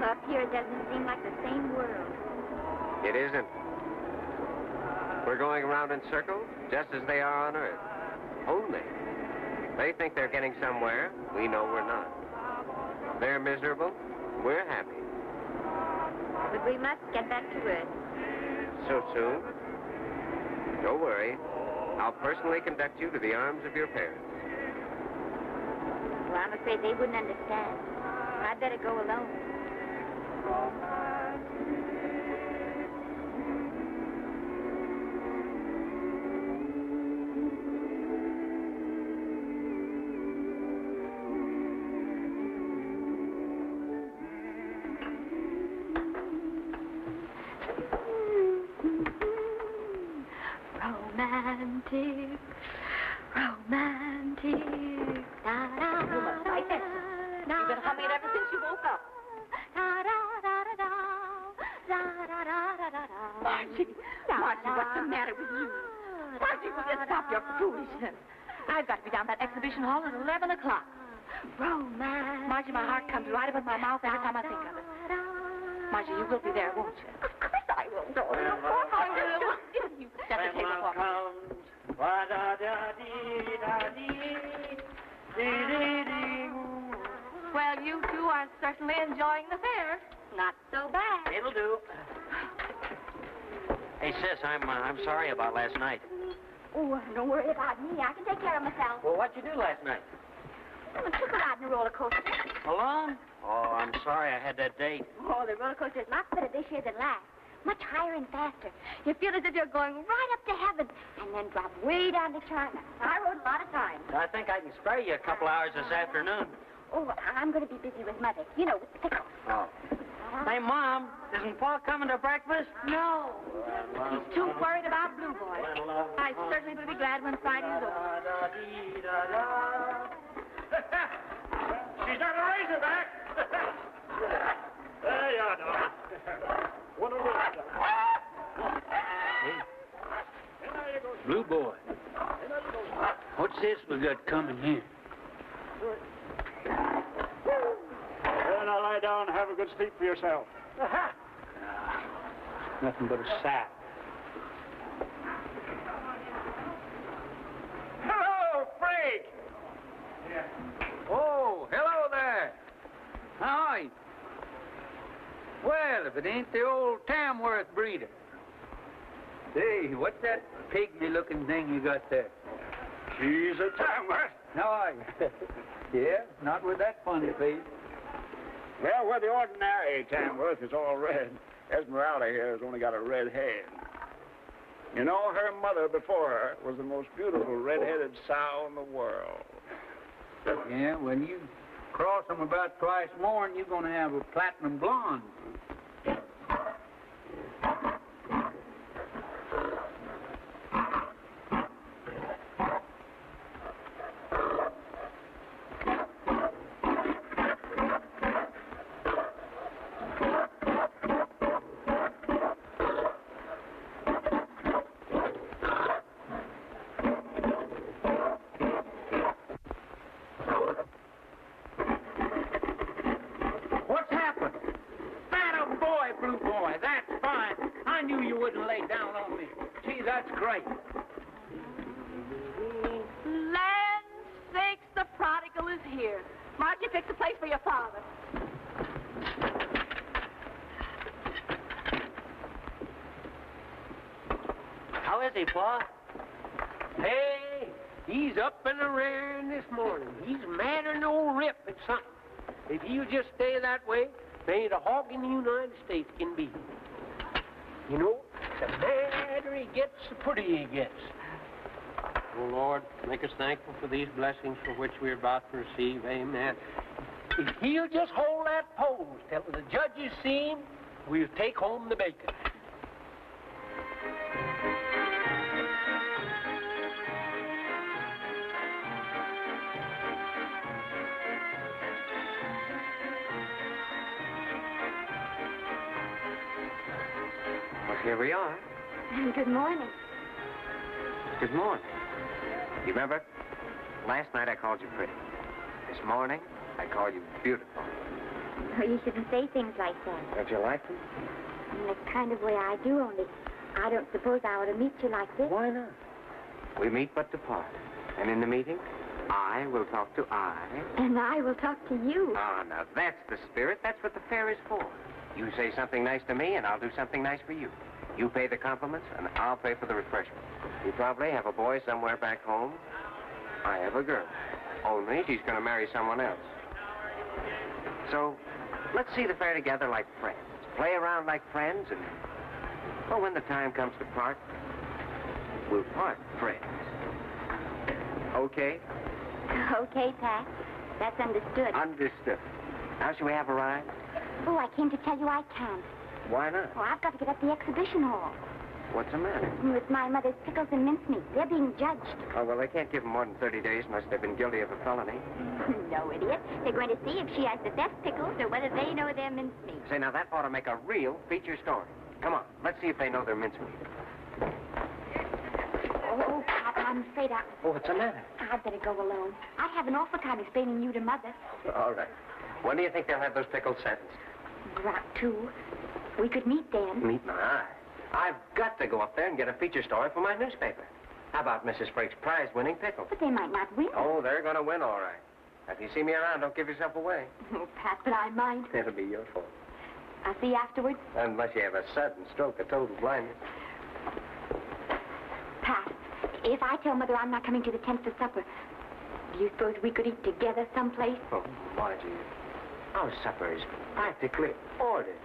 Speaker 3: Up here, it doesn't seem like the same world.
Speaker 7: It isn't. We're going around in circles, just as they are on Earth. Only. They think they're getting somewhere. We know we're not. They're miserable. We're happy.
Speaker 3: But we must get back to Earth.
Speaker 7: So soon? Don't worry. I'll personally conduct you to the arms of your parents.
Speaker 3: Well, I'm afraid they wouldn't understand. I'd better go alone.
Speaker 5: Romantic, romantic, da-da.
Speaker 9: You must like it. You've been humming it ever since you woke up. Margie, what's the matter with you? Margie, will you stop your foolishness? I've got to be down at that exhibition hall at 11 o'clock.
Speaker 5: Romance.
Speaker 9: Margie, my heart comes right up in my mouth every time I think of it. Margie, you will be there, won't you?
Speaker 5: Of course I will, darling. Of course I will.
Speaker 9: You set the table for me.
Speaker 5: Well, you two are certainly enjoying the fair.
Speaker 3: Not so bad.
Speaker 6: It'll do. Hey, sis, I'm sorry about last night.
Speaker 3: Oh, don't worry about me. I can take care of myself.
Speaker 6: Well, what'd you do last night?
Speaker 3: I took a ride in a roller coaster.
Speaker 6: Alone? Oh, I'm sorry I had that date.
Speaker 3: Oh, the roller coaster is lots better this year than last. Much higher and faster. You feel as if you're going right up to heaven and then drop way down to China. I rode a lot of times.
Speaker 6: I think I can spare you a couple hours this afternoon.
Speaker 3: Oh, I'm going to be busy with Mother. You know, with the pickles.
Speaker 6: Oh. Hey, Mom, isn't Pa coming to breakfast?
Speaker 5: No. He's too worried about Blue Boy. I certainly will be glad when Friday is over.
Speaker 10: She's got a razorback. There you are, darling. What a
Speaker 4: Blue Boy. What's this we got coming here?
Speaker 10: Well, now lie down and have a good sleep for yourself.
Speaker 4: Nothing but a sack.
Speaker 10: Hello, Frank.
Speaker 4: Oh, hello there. How are you? Well, if it ain't the old Tamworth breeder. Say, what's that pygmy-looking thing you got there?
Speaker 10: She's a Tamworth.
Speaker 4: How are you? Yeah, not with that funny face.
Speaker 10: Well, where the ordinary Tamworth is all red, Esmeralda here has only got a red head. You know, her mother before her was the most beautiful red-headed sow in the world.
Speaker 4: Yeah, when you cross them about twice more, and you're going to have a platinum blonde.
Speaker 5: here. Margie, fix a place for your father.
Speaker 7: How is he, Pa?
Speaker 11: Hey, he's up and around this morning. He's madder than old Rip at something. If he'll just stay that way, there ain't a hog in the United States can beat him. You know, the madder he gets, the prettier he gets.
Speaker 7: Oh, Lord, make us thankful for these blessings for which we're about to receive. Amen.
Speaker 11: If he'll just hold that pose till the judges see him, we'll take home the bacon.
Speaker 7: Well, here we are.
Speaker 3: Good morning.
Speaker 7: Good morning. You remember? Last night I called you pretty. This morning, I call you beautiful.
Speaker 3: Oh, you shouldn't say things like that.
Speaker 7: Don't you like them?
Speaker 3: In the kind of way I do, only I don't suppose I ought to meet you like this.
Speaker 7: Why not? We meet but depart. And in the meeting, I will talk to I.
Speaker 3: And I will talk to you.
Speaker 7: Oh, now that's the spirit. That's what the fair is for. You say something nice to me, and I'll do something nice for you. You pay the compliments, and I'll pay for the refreshment. You probably have a boy somewhere back home. I have a girl. Only she's going to marry someone else. So, let's see the fair together like friends. Play around like friends, and... well, when the time comes to part, we'll part friends. Okay?
Speaker 3: Okay, Pat. That's understood.
Speaker 7: Understood. Now, shall we have a ride?
Speaker 3: Oh, I came to tell you I can't.
Speaker 7: Why not?
Speaker 3: Oh, I've got to get up the exhibition hall.
Speaker 7: What's the matter?
Speaker 3: With my mother's pickles and mincemeat. They're being judged.
Speaker 7: Oh, well, they can't give them more than 30 days unless they've been guilty of a felony.
Speaker 3: No, idiot. They're going to see if she has the best pickles or whether they know their mincemeat.
Speaker 7: Say, now, that ought to make a real feature story. Come on, let's see if they know their mincemeat.
Speaker 3: Oh, Papa, I'm afraid
Speaker 7: Oh, what's the matter?
Speaker 3: I'd better go alone. I'd have an awful time explaining you to Mother.
Speaker 7: All right. When do you think they'll have those pickles sentenced?
Speaker 3: About 2. We could meet then.
Speaker 7: Meet my eye. I've got to go up there and get a feature story for my newspaper. How about Mrs. Frake's prize-winning pickles?
Speaker 3: But they might not win.
Speaker 7: Oh, they're going to win, all right. If you see me around, don't give yourself away.
Speaker 3: Oh, Pat, but I mind.
Speaker 7: It'll be your fault.
Speaker 3: I'll see you afterwards.
Speaker 7: Unless you have a sudden stroke of total blindness.
Speaker 3: Pat, if I tell Mother I'm not coming to the tent for supper, do you suppose we could eat together someplace?
Speaker 7: Oh, Margie, our supper is practically ordered.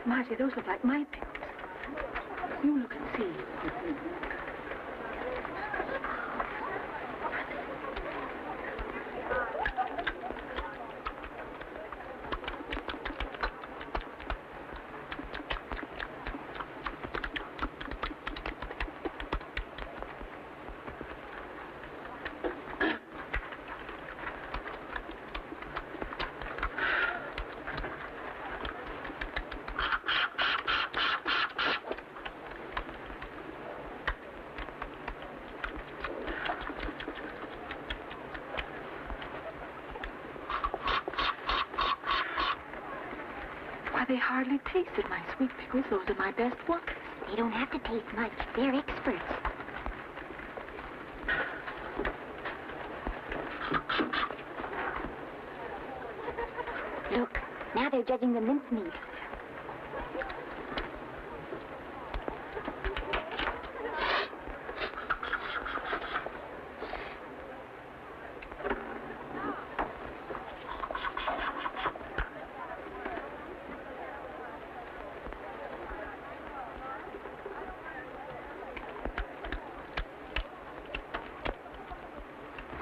Speaker 5: Margie, those look like my pickles. You look and see. They hardly tasted my sweet pickles. Those are my best ones.
Speaker 3: They don't have to taste much. They're experts. Look, now they're judging the mincemeat.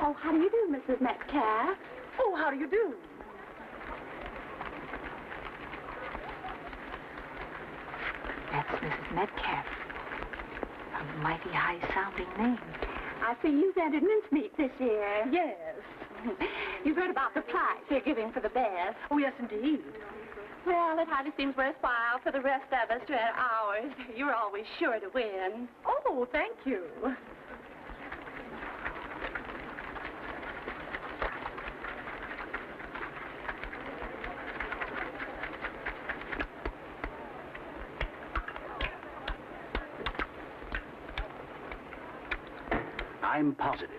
Speaker 5: Oh, how do you do, Mrs. Metcalf? Oh, how do you do?
Speaker 2: That's Mrs. Metcalf. A mighty high-sounding name.
Speaker 5: I see you've entered mincemeat this year. Yes. You've heard about the prize they're giving for the best.
Speaker 2: Oh, yes, indeed.
Speaker 5: Well, it hardly seems worthwhile for the rest of us to add ours. You're always sure to win.
Speaker 2: Oh, thank you.
Speaker 4: I'm positive.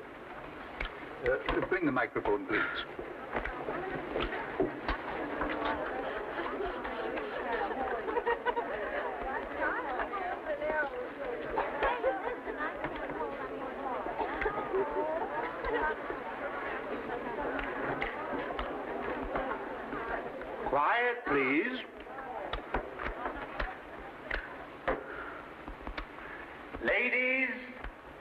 Speaker 4: Bring the microphone, please.
Speaker 12: Quiet, please. Ladies,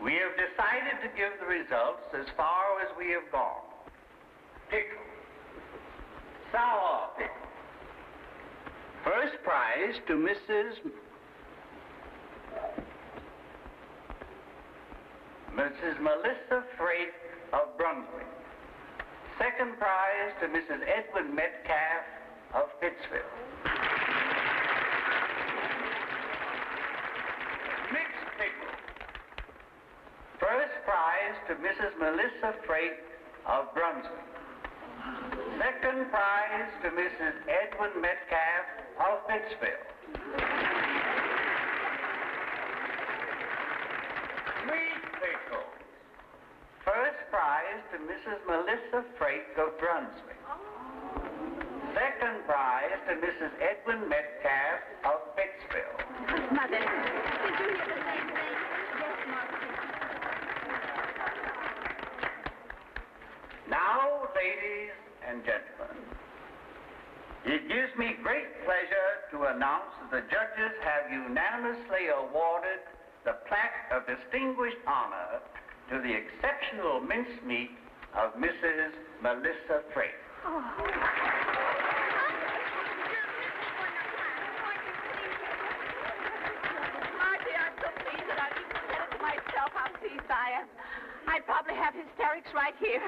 Speaker 12: we have decided to give the results as far as we have gone. Pickle. Sour pickle. First prize to Mrs. Melissa Freight of Brunswick. Second prize to Mrs. Edwin Metcalf of Pittsville. Mixed pickle. First prize to Mrs. Melissa Freight of Brunswick. Second prize to Mrs. Edwin Metcalf of Pittsville. Sweet pickle. First prize to Mrs. Melissa Freight of Brunswick. Second prize to Mrs. Edwin Metcalf of Pittsville.
Speaker 5: Mother, did you hear the same thing? Yes, Mother.
Speaker 12: Now, ladies and gentlemen, it gives me great pleasure to announce that the judges have unanimously awarded the plaque of distinguished honor to the exceptional mincemeat of Mrs. Melissa Freight.
Speaker 5: Oh.
Speaker 2: Marty, I'm so pleased that I've even said it to myself how pleased I am. I'd probably have hysterics right here.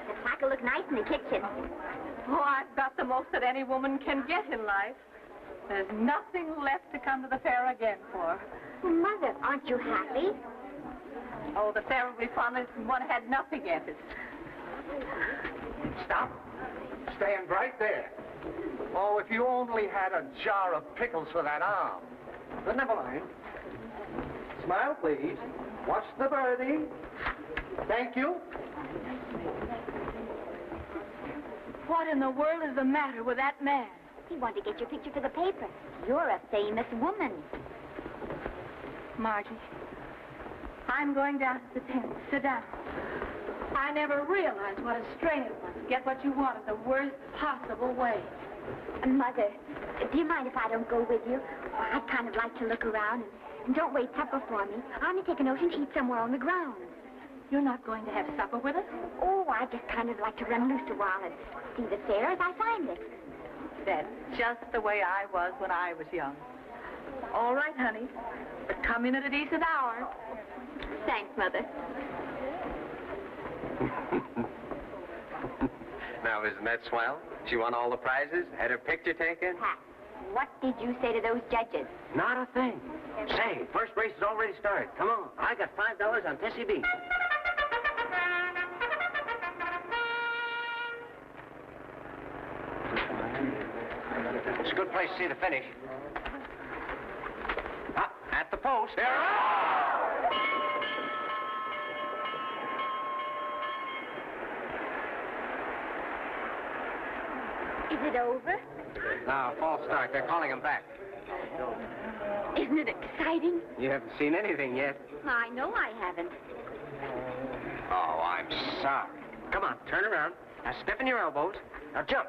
Speaker 3: The plaque will look nice in the kitchen.
Speaker 2: Oh, I've got the most that any woman can get in life. There's nothing left to come to the fair again for.
Speaker 3: Well, Mother, aren't you happy?
Speaker 2: Oh, the fair will be fun if one had nothing yet.
Speaker 1: Stop. Stand right there. Oh, if you only had a jar of pickles for that arm. But never mind. Smile, please. Watch the birdie. Thank you.
Speaker 2: What in the world is the matter with that man?
Speaker 3: He wanted to get your picture for the paper. You're a famous woman.
Speaker 2: Margie, I'm going down to the tent. Sit down. I never realized what a strain it was to get what you wanted the worst possible way.
Speaker 3: Mother, do you mind if I don't go with you? I'd kind of like to look around and don't wait supper for me. I'm going to take a notion to eat somewhere on the grounds.
Speaker 2: You're not going to have supper with us?
Speaker 3: Oh, I just kind of like to run loose a while and see the fair as I find it.
Speaker 2: That's just the way I was when I was young. All right, honey. But come in at a decent hour.
Speaker 3: Thanks, Mother.
Speaker 7: Now, isn't that swell? She won all the prizes, had her picture taken.
Speaker 3: Pat, what did you say to those judges?
Speaker 7: Not a thing. Say, first race has already started. Come on. I got $5 on Tessie B. It's a good place to see the finish. Up at the post. There.
Speaker 3: Is it over?
Speaker 7: Now, false start. They're calling him back.
Speaker 3: Isn't it exciting?
Speaker 7: You haven't seen anything yet.
Speaker 3: I know I haven't.
Speaker 7: Oh, I'm sorry. Come on, turn around. Now, stiffen your elbows. Now, jump.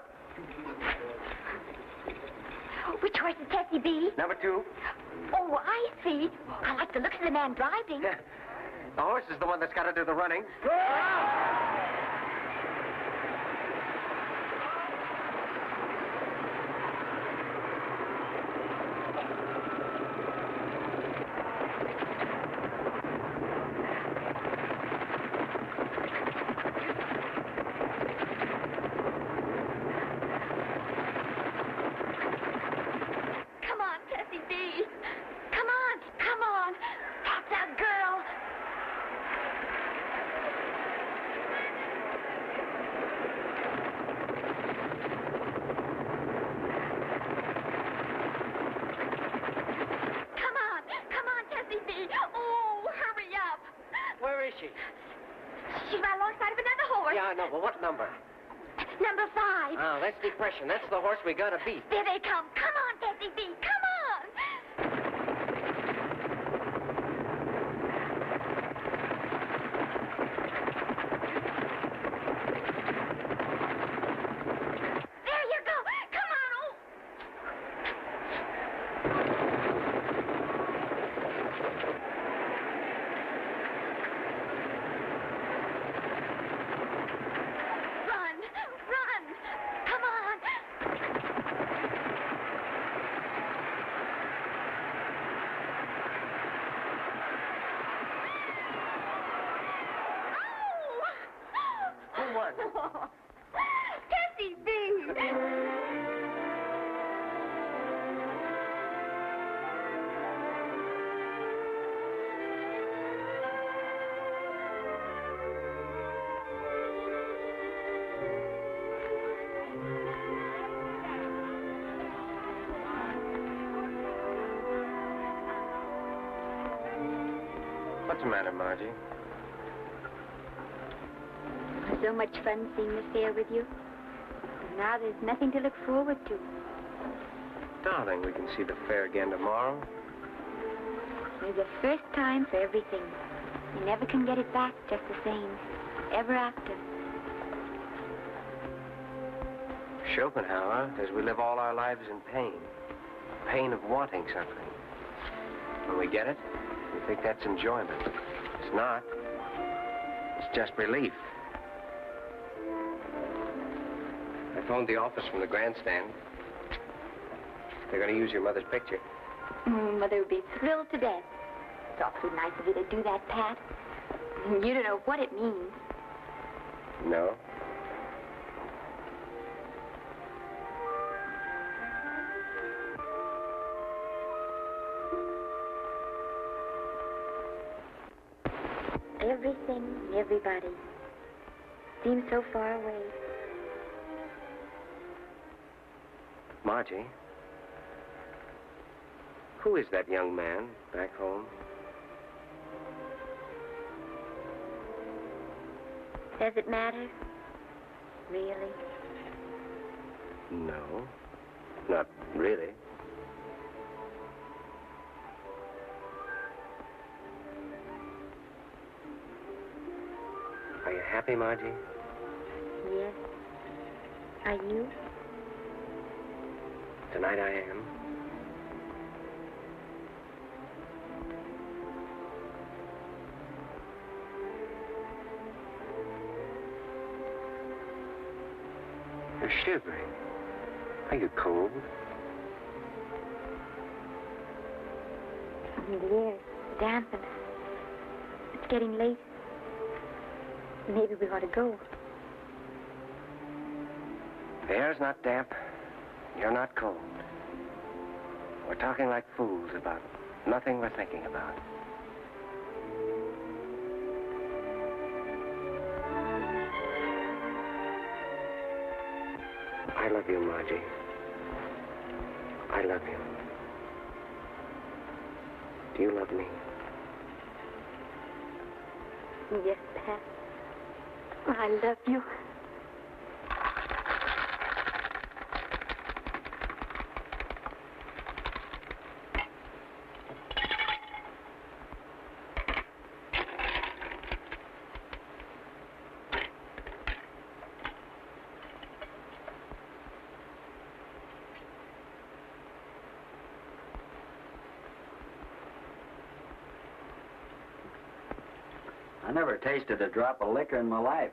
Speaker 3: Which horse is Tessie B?
Speaker 7: Number 2.
Speaker 3: Oh, I see. I like the looks of the man driving.
Speaker 7: The horse is the one that's got to do the running.
Speaker 3: Come on, Tessie B. Come on, come on. That's a girl. Come on, Tessie B. Oh, hurry up.
Speaker 11: Where is she?
Speaker 3: She's right alongside of another horse.
Speaker 11: Yeah, I know, but what number?
Speaker 3: Number 5.
Speaker 11: Oh, that's Depression. That's the horse we gotta beat.
Speaker 3: There they come. Come on, Tessie B. Come on. There you go. Come on. Oh. Run. Come on.
Speaker 7: Who won?
Speaker 3: Tessie B.
Speaker 7: What's the matter, Margie?
Speaker 3: It was so much fun seeing the fair with you. And now there's nothing to look forward to.
Speaker 7: Darling, we can see the fair again tomorrow.
Speaker 3: There's a first time for everything. You never can get it back just the same. Ever after.
Speaker 7: Schopenhauer says we live all our lives in pain. Pain of wanting something. When we get it, we think that's enjoyment. It's not. It's just relief. I phoned the office from the grandstand. They're going to use your mother's picture.
Speaker 3: Mother would be thrilled to death. It's awfully nice of you to do that, Pat. You don't know what it means.
Speaker 7: No?
Speaker 3: Everything, everybody seems so far away.
Speaker 7: Margie? Who is that young man back home?
Speaker 3: Does it matter? Really?
Speaker 7: No, not really. Are you happy, Margie?
Speaker 3: Yes. Are you?
Speaker 7: Tonight I am. You're shivering. Are you cold?
Speaker 3: The air's damp and it's getting late. Maybe we ought to go.
Speaker 7: The air's not damp. You're not cold. We're talking like fools about nothing we're thinking about. I love you, Margie. I love you. Do you love me?
Speaker 3: Yes, Pat. I love you.
Speaker 6: I never tasted a drop of liquor in my life.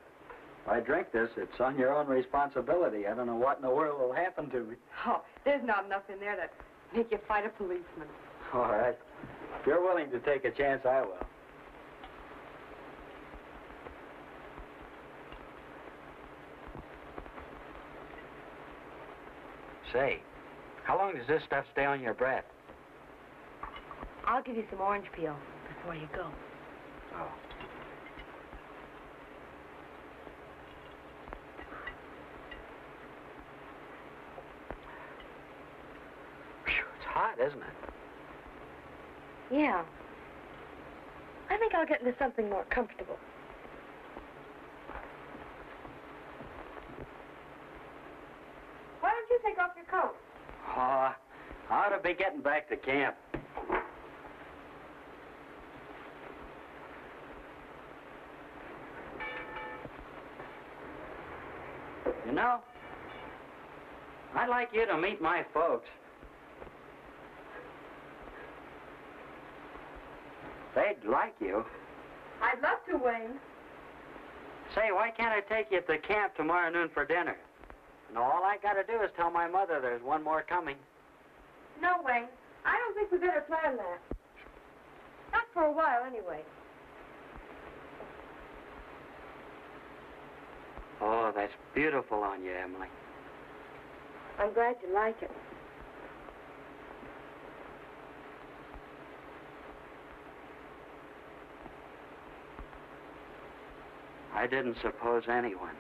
Speaker 6: If I drink this, it's on your own responsibility. I don't know what in the world will happen to me.
Speaker 9: Oh, there's not enough in there to make you fight a policeman.
Speaker 6: All right. If you're willing to take a chance, I will. Say, how long does this stuff stay on your breath?
Speaker 9: I'll give you some orange peel before you go.
Speaker 6: Oh. Phew, it's hot, isn't it?
Speaker 9: Yeah. I think I'll get into something more comfortable. Why don't you take off your coat?
Speaker 6: Oh, I ought to be getting back to camp. You know, I'd like you to meet my folks. They'd like you.
Speaker 9: I'd love to, Wayne.
Speaker 6: Say, why can't I take you to camp tomorrow noon for dinner? No, all I gotta do is tell my mother there's one more coming.
Speaker 9: No, Wayne. I don't think we better plan that. Not for a while, anyway.
Speaker 6: Oh, that's beautiful on you, Emily.
Speaker 9: I'm glad you like it.
Speaker 6: I didn't suppose anyone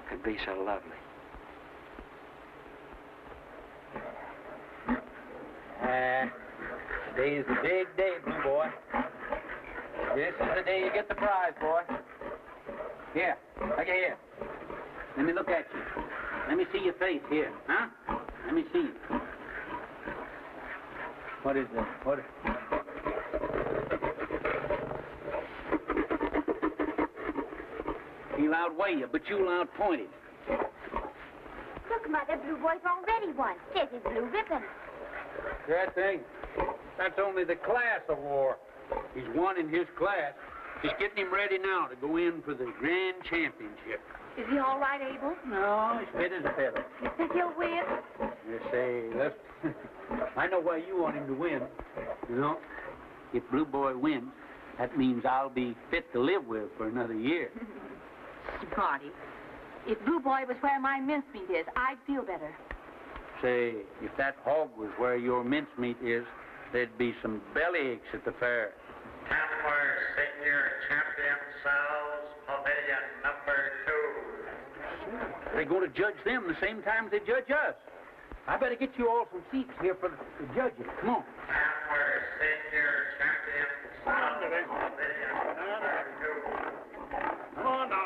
Speaker 6: could be so lovely.
Speaker 4: Today's the big day, Blue Boy. This is the day you get the prize, boy. Here, look here. Let me look at you. Let me see your face here, huh? Let me see. What is that? What? He'll outweigh you, but you'll outpoint him.
Speaker 3: Look, Mother, Blue Boy's already won. There's his blue ribbon.
Speaker 4: That thing, that's only the class award. He's won in his class. Just getting him ready now to go in for the grand championship.
Speaker 2: Is he all right, Abel?
Speaker 4: No, he's fit as a feather.
Speaker 2: You think he'll win?
Speaker 4: You say, let's... I know why you want him to win. You know, if Blue Boy wins, that means I'll be fit to live with for another year.
Speaker 2: Smarty. If Blue Boy was where my mincemeat is, I'd feel better.
Speaker 4: Say, if that hog was where your mincemeat is, there'd be some bellyaches at the fair.
Speaker 12: Hammer Senior Champion Sows, Pavilion number 2.
Speaker 4: They're going to judge them the same time they judge us. I better get you all some seats here for the judges. Come on.
Speaker 12: Hammer Senior Champion Sows, Pavilion number 2.
Speaker 10: Come on, now.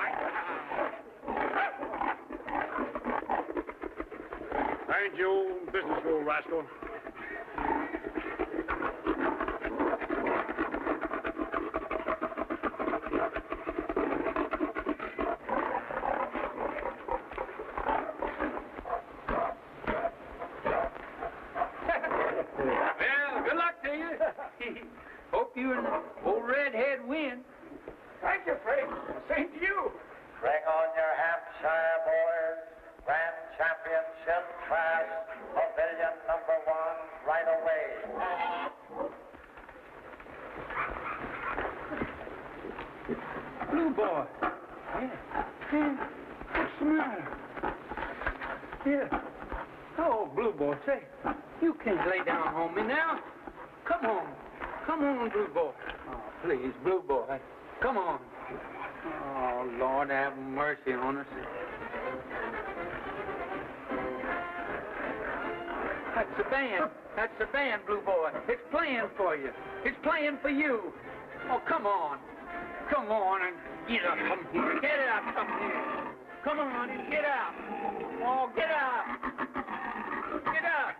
Speaker 10: Mind your own business, you old rascal.
Speaker 4: Well, good luck to you. Hope you and the old redhead win.
Speaker 10: Thank you, Frank. Same to you.
Speaker 12: Bring on your Hampshire boys. Grand Championship class, Pavilion number 1, right away.
Speaker 4: Blue Boy. Yeah. What's the matter? Yeah. Oh, Blue Boy, say, you can't lay down on me now. Come on. Come on, Blue Boy. Oh, please, Blue Boy. Come on. Oh, Lord, have mercy on us. That's the band. That's the band, Blue Boy. It's playing for you. It's playing for you. Oh, come on. Come on and get up from here. Get up from here. Come on and get up. Oh, get up. Get up.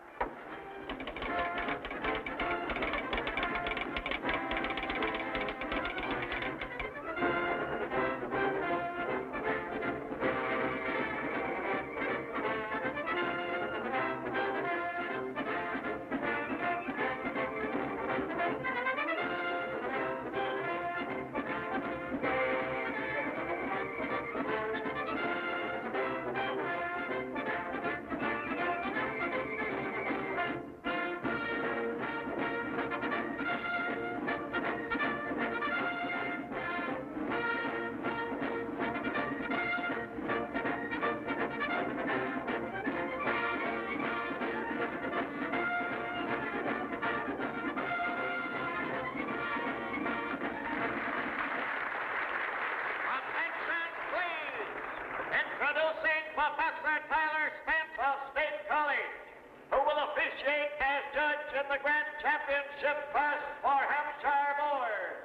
Speaker 13: championship first for Hampshire Boers.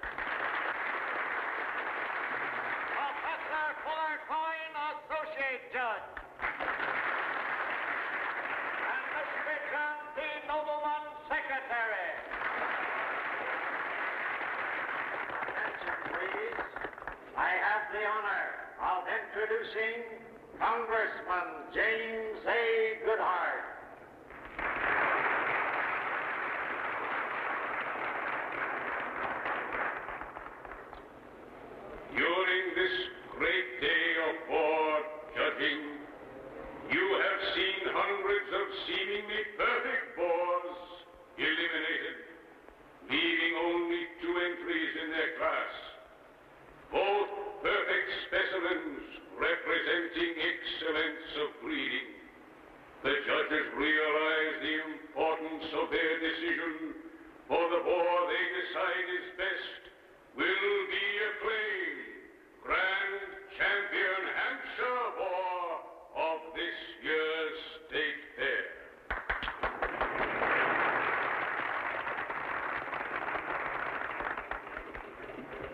Speaker 13: Professor Fuller Coyne, associate judge. And Mr. John D. Nobleman, secretary. Attention, please. I have the honor of introducing Congressman James A. Goodhart.
Speaker 14: During this great day of war judging, you have seen hundreds of seemingly perfect Boers eliminated, leaving only 2 entries in their class. Both perfect specimens representing excellence of breeding. The judges realize the importance of their decision, for the Boer they decide is best will be acclaimed Grand Champion Hampshire Boer of this year's State Fair.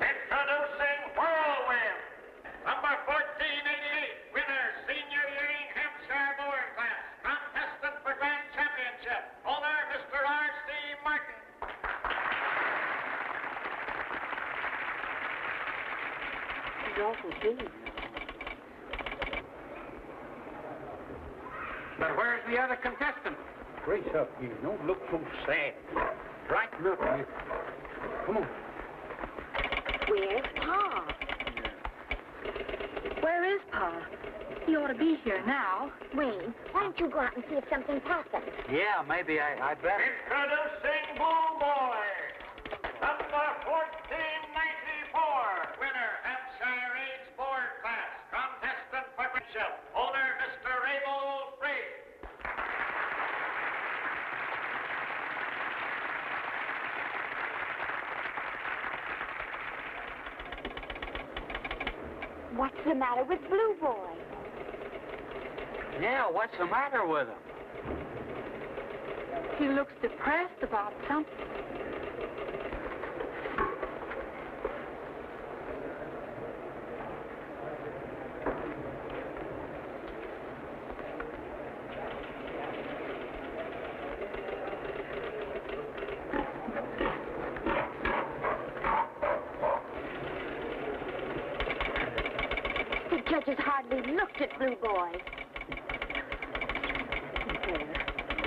Speaker 13: Introducing Whirlwind, number 1488, winner, senior yearling Hampshire Boer class, contestant for Grand Championship, owner Mr. R.C. Martin.
Speaker 9: He's awful big.
Speaker 4: But where's the other contestant? Brace up, you. Don't look so sad. Brighten up, you. Come on.
Speaker 9: Where's Pa?
Speaker 2: Where is Pa? He ought to be here now.
Speaker 3: Wayne, why don't you go out and see if something's happened?
Speaker 4: Yeah, maybe I better.
Speaker 13: Introducing Blue Boy, number 1494, winner, Hampshire Age Boer class, contestant for Bishop, owner Mr. Abel Free.
Speaker 3: What's the matter with Blue Boy?
Speaker 4: Yeah, what's the matter with him?
Speaker 2: He looks depressed about something.
Speaker 3: The judges hardly looked at Blue Boy.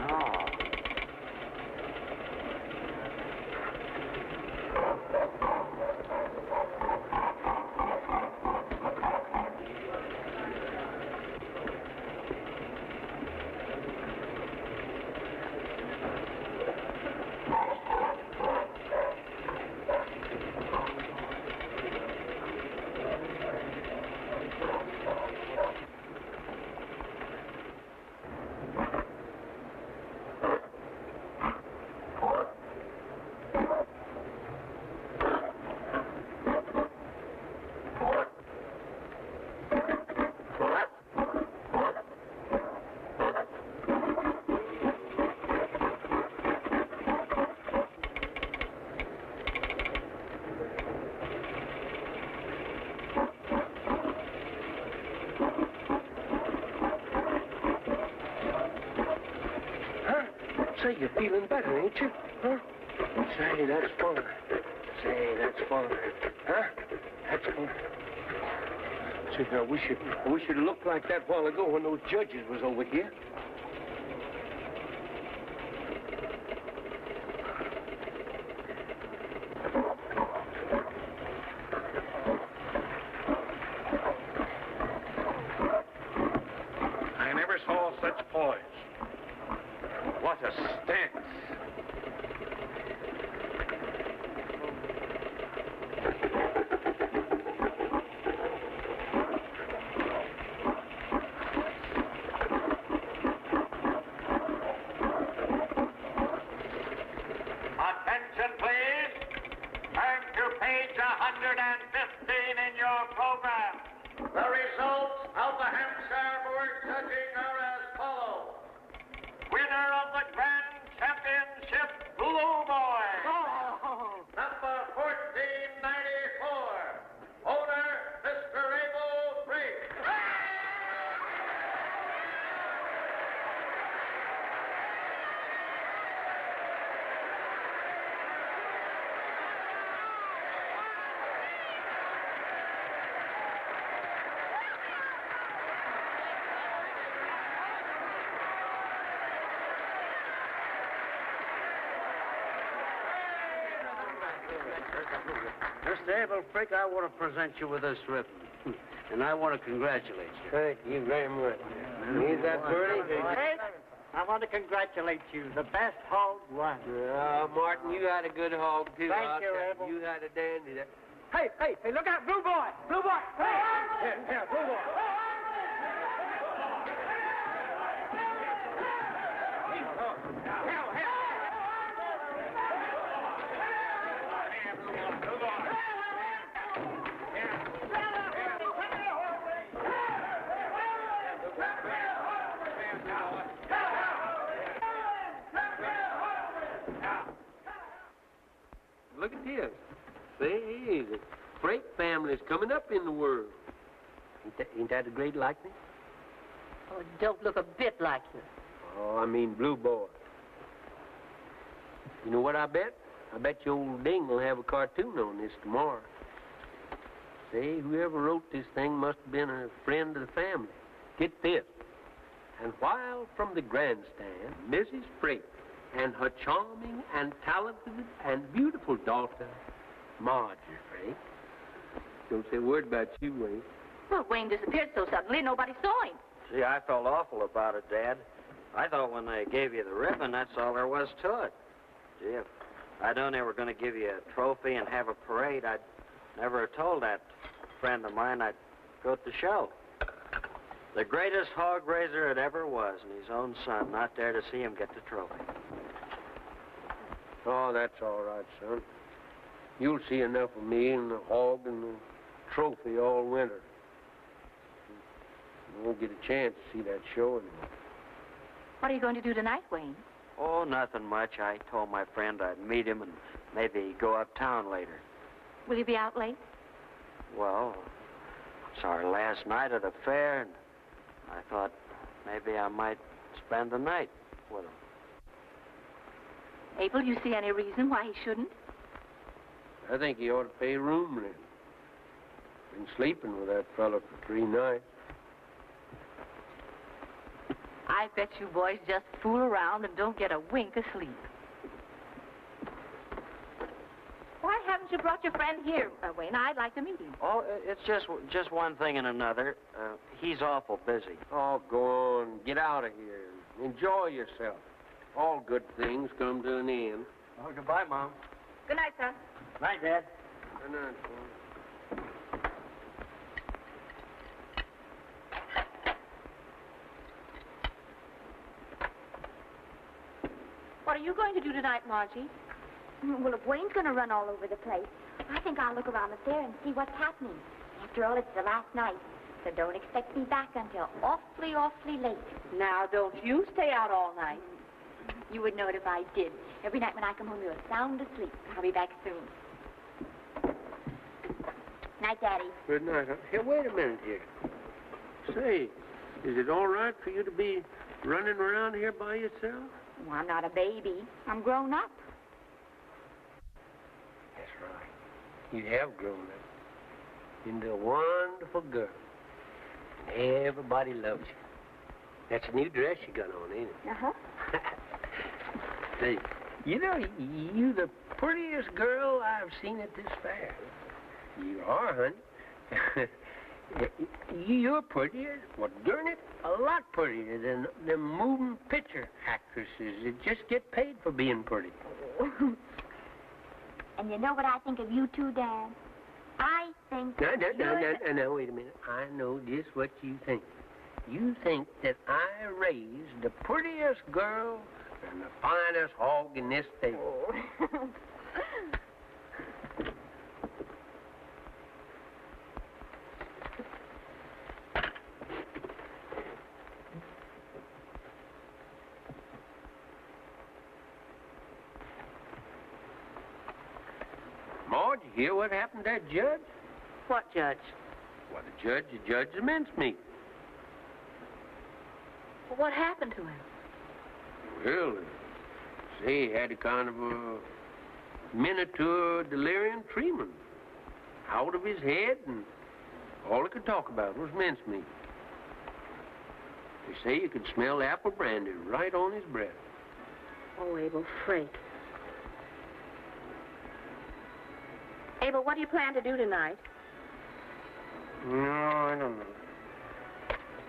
Speaker 4: No.
Speaker 11: Say, you're feeling better, ain't you? Huh? Say, that's fine. Say, that's fine. Huh? That's fine. Say, I wish you'd looked like that while ago when those judges was over here.
Speaker 14: I never saw such poise. What a stance.
Speaker 13: Attention, please. Turn to page 115 in your program. The results of the Hampshire Boer judging are as follows. Winner of the Grand Championship, Blue Boy.
Speaker 4: Mr. Abel Frick, I want to present you with this ribbon. And I want to congratulate you.
Speaker 11: Thank you very much. Ain't that pretty?
Speaker 1: Hey, I want to congratulate you. The best hog won.
Speaker 11: Martin, you had a good hog, too.
Speaker 1: Thank you, Abel.
Speaker 11: You had a dandy there.
Speaker 1: Hey, look out, Blue Boy! Blue Boy! Hey! Here, Blue Boy.
Speaker 11: Look at this. Say, the Frank family's coming up in the world. Ain't that a great likeness?
Speaker 2: Oh, it don't look a bit like you.
Speaker 11: Oh, I mean Blue Boy. You know what I bet? I bet you old Ding will have a cartoon on this tomorrow. Say, whoever wrote this thing must have been a friend of the family. Get this. And while from the grandstand, Mrs. Frank and her charming and talented and beautiful daughter, Margie Frank. Don't say a word about you, Wayne.
Speaker 2: Well, Wayne disappeared so suddenly, nobody saw him.
Speaker 6: See, I felt awful about it, Dad. I thought when they gave you the ribbon, that's all there was to it. Gee, if I'd known they were going to give you a trophy and have a parade, I'd never have told that friend of mine I'd go at the show. The greatest hog raiser it ever was, and his own son not there to see him get the trophy.
Speaker 11: Oh, that's all right, son. You'll see enough of me and the hog and the trophy all winter. You won't get a chance to see that show anymore.
Speaker 2: What are you going to do tonight, Wayne?
Speaker 6: Oh, nothing much. I told my friend I'd meet him and maybe go uptown later.
Speaker 2: Will you be out late?
Speaker 6: Well, it's our last night at the fair, and I thought maybe I might spend the night with him.
Speaker 2: Abel, you see any reason why he shouldn't?
Speaker 11: I think he ought to pay room rent. Been sleeping with that fella for 3 nights.
Speaker 2: I bet you boys just fool around and don't get a wink of sleep. Why haven't you brought your friend here, Wayne? I'd like to meet him.
Speaker 6: Oh, it's just one thing and another. He's awful busy.
Speaker 11: Oh, go on. Get out of here. Enjoy yourself. All good things come to an end.
Speaker 1: Oh, goodbye, Mom.
Speaker 2: Good night, son.
Speaker 1: Night, Dad.
Speaker 11: Good night, son.
Speaker 2: What are you going to do tonight, Margie?
Speaker 3: Well, if Wayne's going to run all over the place, I think I'll look around the fair and see what's happening. After all, it's the last night, so don't expect me back until awfully, awfully late.
Speaker 2: Now, don't you stay out all night.
Speaker 3: You would know it if I did. Every night when I come home, you're sound asleep. I'll be back soon. Night, Daddy.
Speaker 11: Good night. Here, wait a minute here. Say, is it all right for you to be running around here by yourself?
Speaker 3: Well, I'm not a baby. I'm grown up.
Speaker 11: That's right. You have grown up into a wonderful girl. And everybody loves you. That's a new dress you got on, ain't it?
Speaker 3: Uh-huh.
Speaker 11: Say, you know, you're the prettiest girl I've seen at this fair. You are, honey. You're prettier, well, darn it, a lot prettier than them moving picture actresses that just get paid for being pretty.
Speaker 3: And you know what I think of you two, Dad? I think...
Speaker 11: No, wait a minute. I know just what you think. You think that I raised the prettiest girl and the finest hog in this stable. Maud, you hear what happened to that judge?
Speaker 2: What judge?
Speaker 11: Well, the judge judged the mincemeat.
Speaker 2: Well, what happened to him?
Speaker 11: Well, say he had a kind of a miniature delirium tremens. Out of his head, and all he could talk about was mincemeat. They say you could smell apple brandy right on his breath.
Speaker 2: Oh, Abel, Frank. Abel, Abel, what do you plan to do tonight?
Speaker 11: No, I don't know.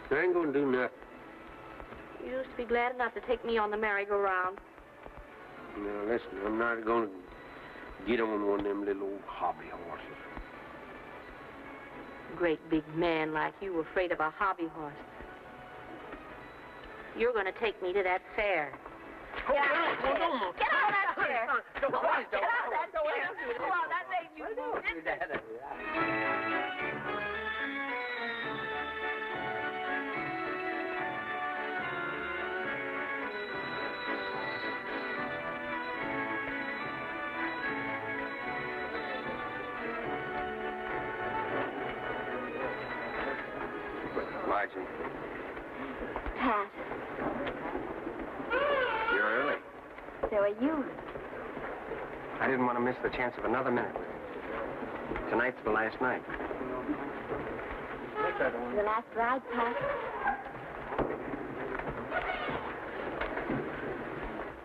Speaker 11: I ain't gonna do nothing.
Speaker 2: You used to be glad enough to take me on the merry-go-round.
Speaker 11: Now, listen, I'm not gonna get on one of them little old hobby horses.
Speaker 2: Great big man like you afraid of a hobby horse. You're going to take me to that fair. Get out of that chair. Get out of that chair. Come on, that made you move.
Speaker 7: Margie.
Speaker 3: Pat,
Speaker 7: You're early.
Speaker 3: so are you.
Speaker 7: I didn't want to miss the chance of another minute with you. Tonight's the last night.
Speaker 3: The last ride, Pat.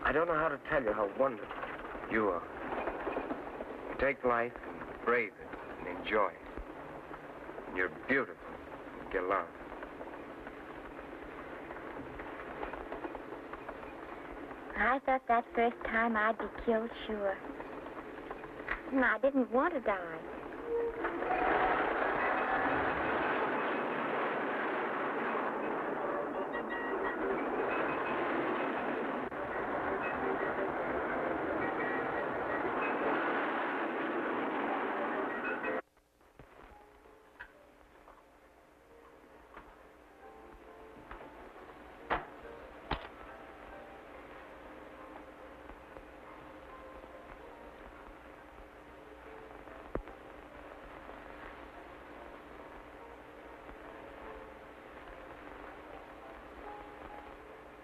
Speaker 7: I don't know how to tell you how wonderful you are. Take life and brave it and enjoy it. You're beautiful. Get along.
Speaker 3: I thought that first time I'd be killed, sure. And I didn't want to die.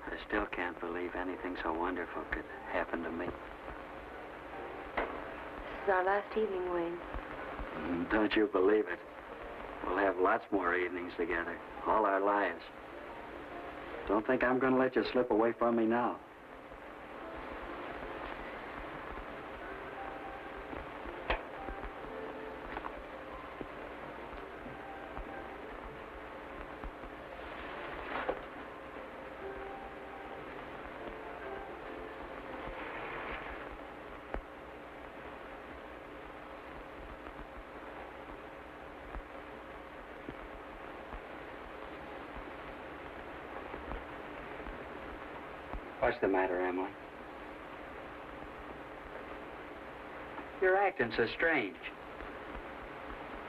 Speaker 6: I still can't believe anything so wonderful could happen to me.
Speaker 9: This is our last evening, Wayne.
Speaker 6: Don't you believe it? We'll have lots more evenings together, all our lives. Don't think I'm going to let you slip away from me now. What's the matter, Emily? You're acting so strange.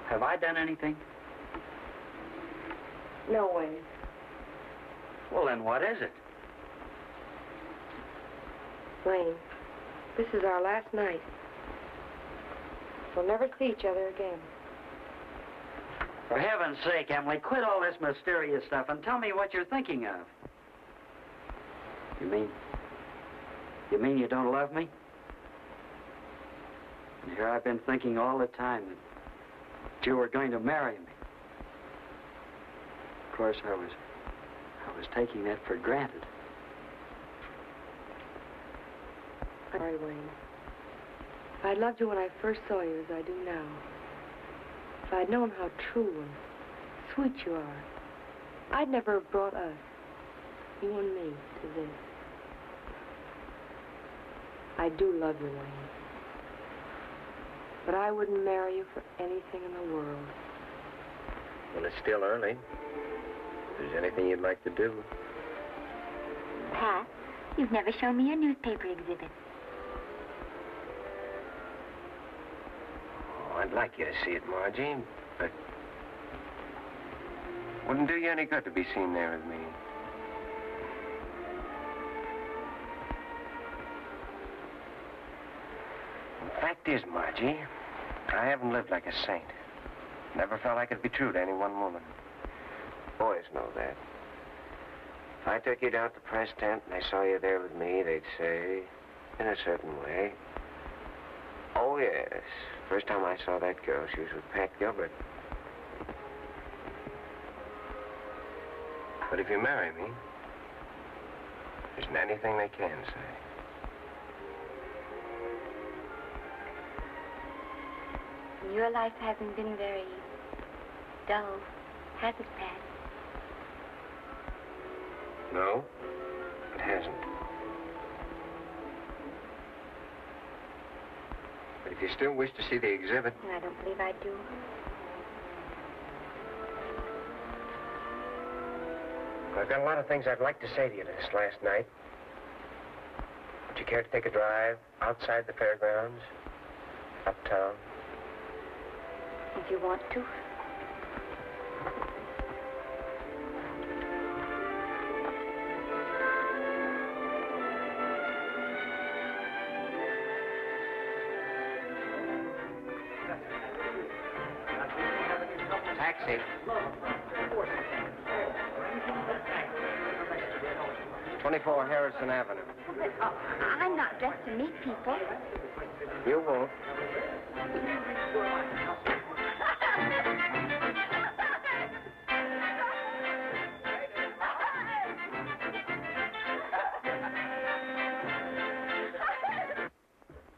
Speaker 6: Have I done anything?
Speaker 9: No, Wayne.
Speaker 6: Well, then what is it?
Speaker 9: Wayne, this is our last night. We'll never see each other again.
Speaker 6: For heaven's sake, Emily, quit all this mysterious stuff and tell me what you're thinking of. You mean you don't love me? And here I've been thinking all the time that you were going to marry me. Of course, I was taking that for granted.
Speaker 9: Sorry, Wayne. If I'd loved you when I first saw you as I do now, if I'd known how true and sweet you are, I'd never have brought us, you and me, to this. I do love you, Wayne. But I wouldn't marry you for anything in the world.
Speaker 7: Well, it's still early. If there's anything you'd like to do.
Speaker 3: Pat, you've never shown me a newspaper exhibit.
Speaker 7: Oh, I'd like you to see it, Margie, but wouldn't do you any good to be seen there with me. The fact is, Margie, I haven't lived like a saint. Never felt I could be true to any one woman. Boys know that. If I took you down to the press tent and they saw you there with me, they'd say, in a certain way, oh, yes, first time I saw that girl, she was with Pat Gilbert. But if you marry me, there isn't anything they can say.
Speaker 9: And your life hasn't been very dull, has it, Pat?
Speaker 7: No, it hasn't. But if you still wish to see the exhibit...
Speaker 9: I don't believe I do.
Speaker 7: I've got a lot of things I'd like to say to you this last night. Would you care to take a drive outside the fairgrounds, uptown?
Speaker 9: If you want to.
Speaker 7: Taxi. 24 Harrison Avenue.
Speaker 3: I'm not dressed to meet people.
Speaker 7: You won't.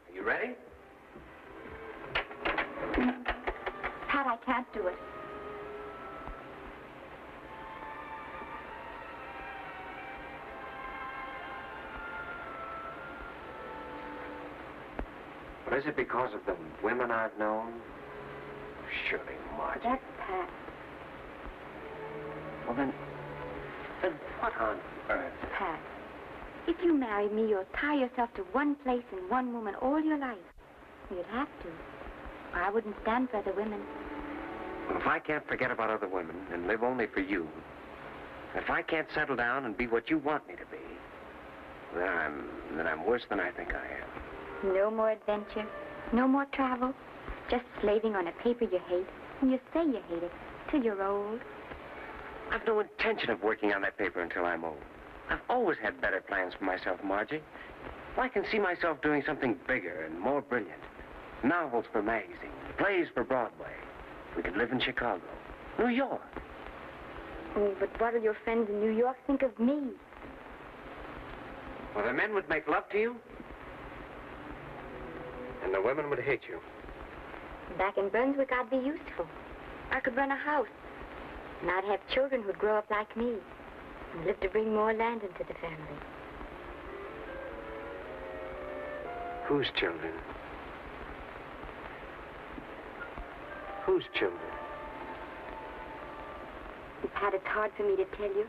Speaker 7: Are you ready?
Speaker 3: Pat, I can't do it.
Speaker 7: Well, is it because of the women I've known? Surely, Margie.
Speaker 3: That's Pat.
Speaker 7: Well, then what on earth?
Speaker 3: Pat, if you married me, you'll tie yourself to one place and one woman all your life. You'd have to. I wouldn't stand for other women.
Speaker 7: Well, if I can't forget about other women and live only for you, if I can't settle down and be what you want me to be, then I'm worse than I think I am.
Speaker 3: No more adventure, no more travel, just slaving on a paper you hate, and you say you hate it till you're old.
Speaker 7: I've no intention of working on that paper until I'm old. I've always had better plans for myself, Margie. I can see myself doing something bigger and more brilliant. Novels for magazines, plays for Broadway. We could live in Chicago, New York.
Speaker 3: Oh, but what will your friends in New York think of me?
Speaker 7: Well, the men would make love to you, and the women would hate you.
Speaker 3: Back in Brunswick, I'd be useful. I could run a house, and I'd have children who'd grow up like me and live to bring more land into the family.
Speaker 7: Whose children? Whose children?
Speaker 3: Pat, it's hard for me to tell you,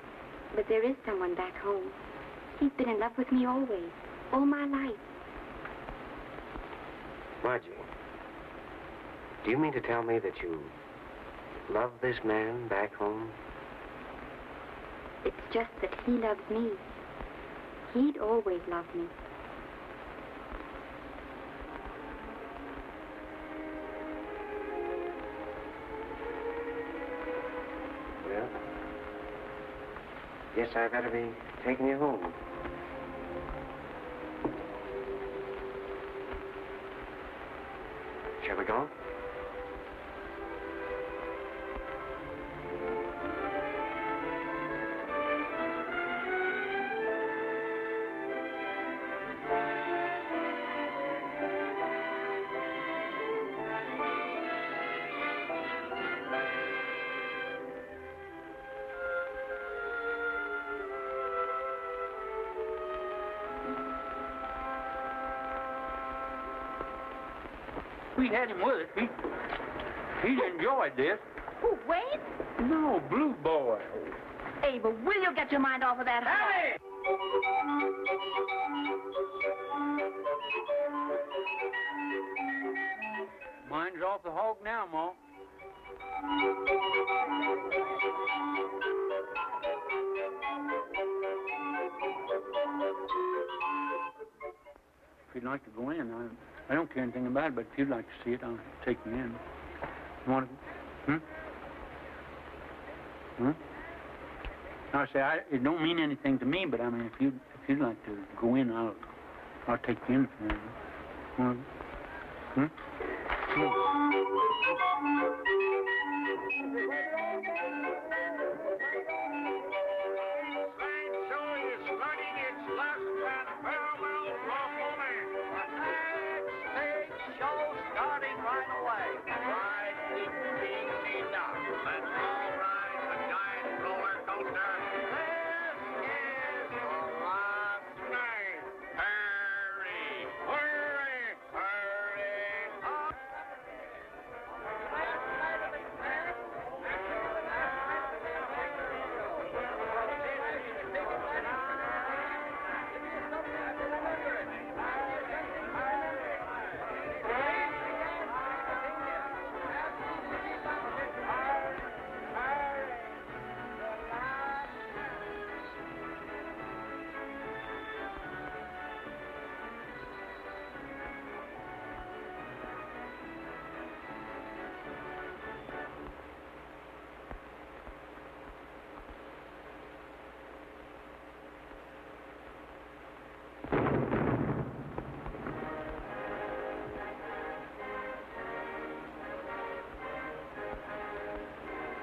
Speaker 3: but there is someone back home. He's been in love with me always, all my life.
Speaker 7: Margie, do you mean to tell me that you love this man back home?
Speaker 3: It's just that he loves me. He'd always love me.
Speaker 7: Well, guess I better be taking you home. Shall we go?
Speaker 4: We had him with us. He enjoyed this.
Speaker 5: Who, Wayne?
Speaker 4: No, Blue Boy.
Speaker 5: Abel, will you get your mind off of that?
Speaker 11: Hey!
Speaker 4: Mine's off the hog now, Ma. If you'd like to go in, I don't care anything about it, but if you'd like to see it, I'll take you in. You want to? I say, it don't mean anything to me, but I mean, if you'd like to go in, I'll take you in for you.
Speaker 13: Show starting right away.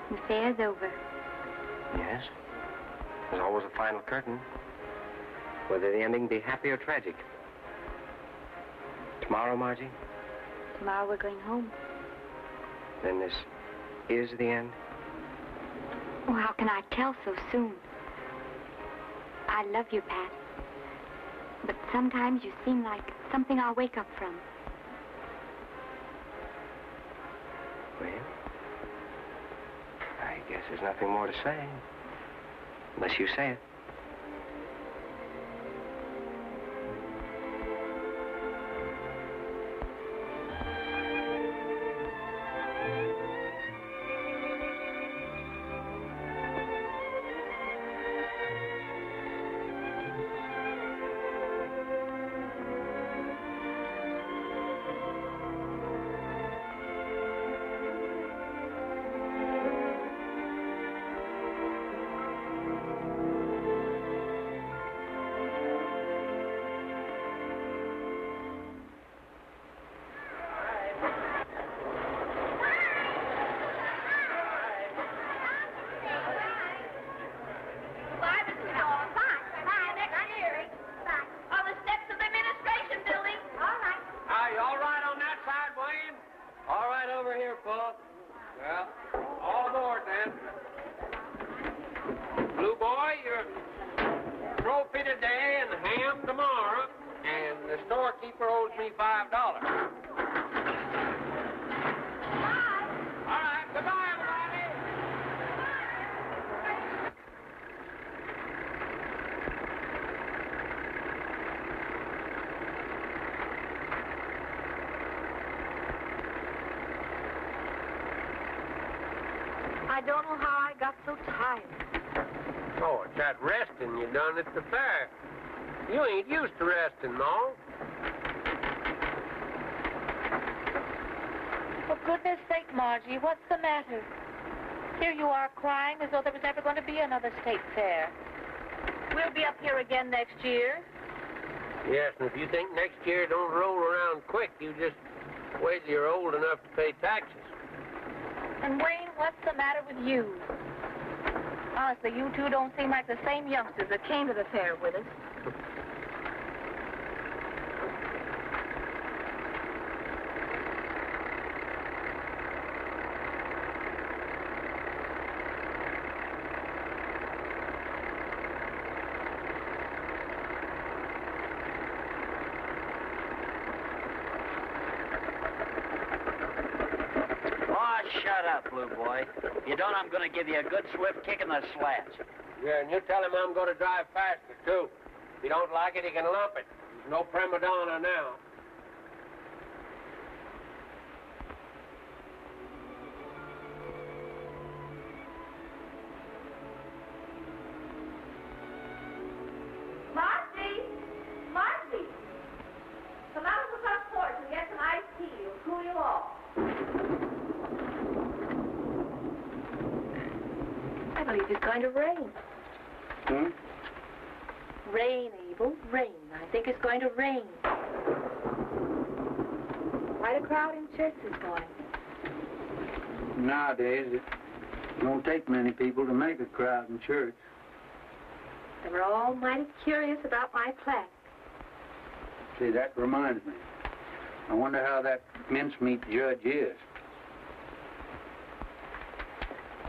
Speaker 3: The fair's over.
Speaker 7: Yes. There's always a final curtain. Whether the ending be happy or tragic. Tomorrow, Margie?
Speaker 3: Tomorrow we're going home.
Speaker 7: Then this is the end?
Speaker 3: Oh, how can I tell so soon? I love you, Pat. But sometimes you seem like something I'll wake up from.
Speaker 7: Well, I guess there's nothing more to say. Unless you say it.
Speaker 9: I don't know how I got so tired.
Speaker 11: Oh, it's that resting you done at the fair. You ain't used to resting, no?
Speaker 2: For goodness sake, Margie, what's the matter? Here you are crying as though there was never going to be another state fair. We'll be up here again next year.
Speaker 11: Yes, and if you think next year don't roll around quick, you just wait till you're old enough to pay taxes.
Speaker 2: And Wayne, what's the matter with you? Honestly, you two don't seem like the same youngsters that came to the fair with us.
Speaker 6: Shut up, Blue Boy. If you don't, I'm going to give you a good swift kick in the slats.
Speaker 11: Yeah, and you tell him I'm going to drive faster, too. If you don't like it, he can lump it. There's no prima donna now.
Speaker 2: Margie! Come out on the front porch and get some iced tea. It'll cool you off. I believe it's going to rain. Rain, Abel, rain. I think it's going to rain. Quite a crowd in church this morning.
Speaker 4: Nowadays, it don't take many people to make a crowd in church.
Speaker 2: They were all mighty curious about my plaque.
Speaker 4: See, that reminds me. I wonder how that mincemeat judge is.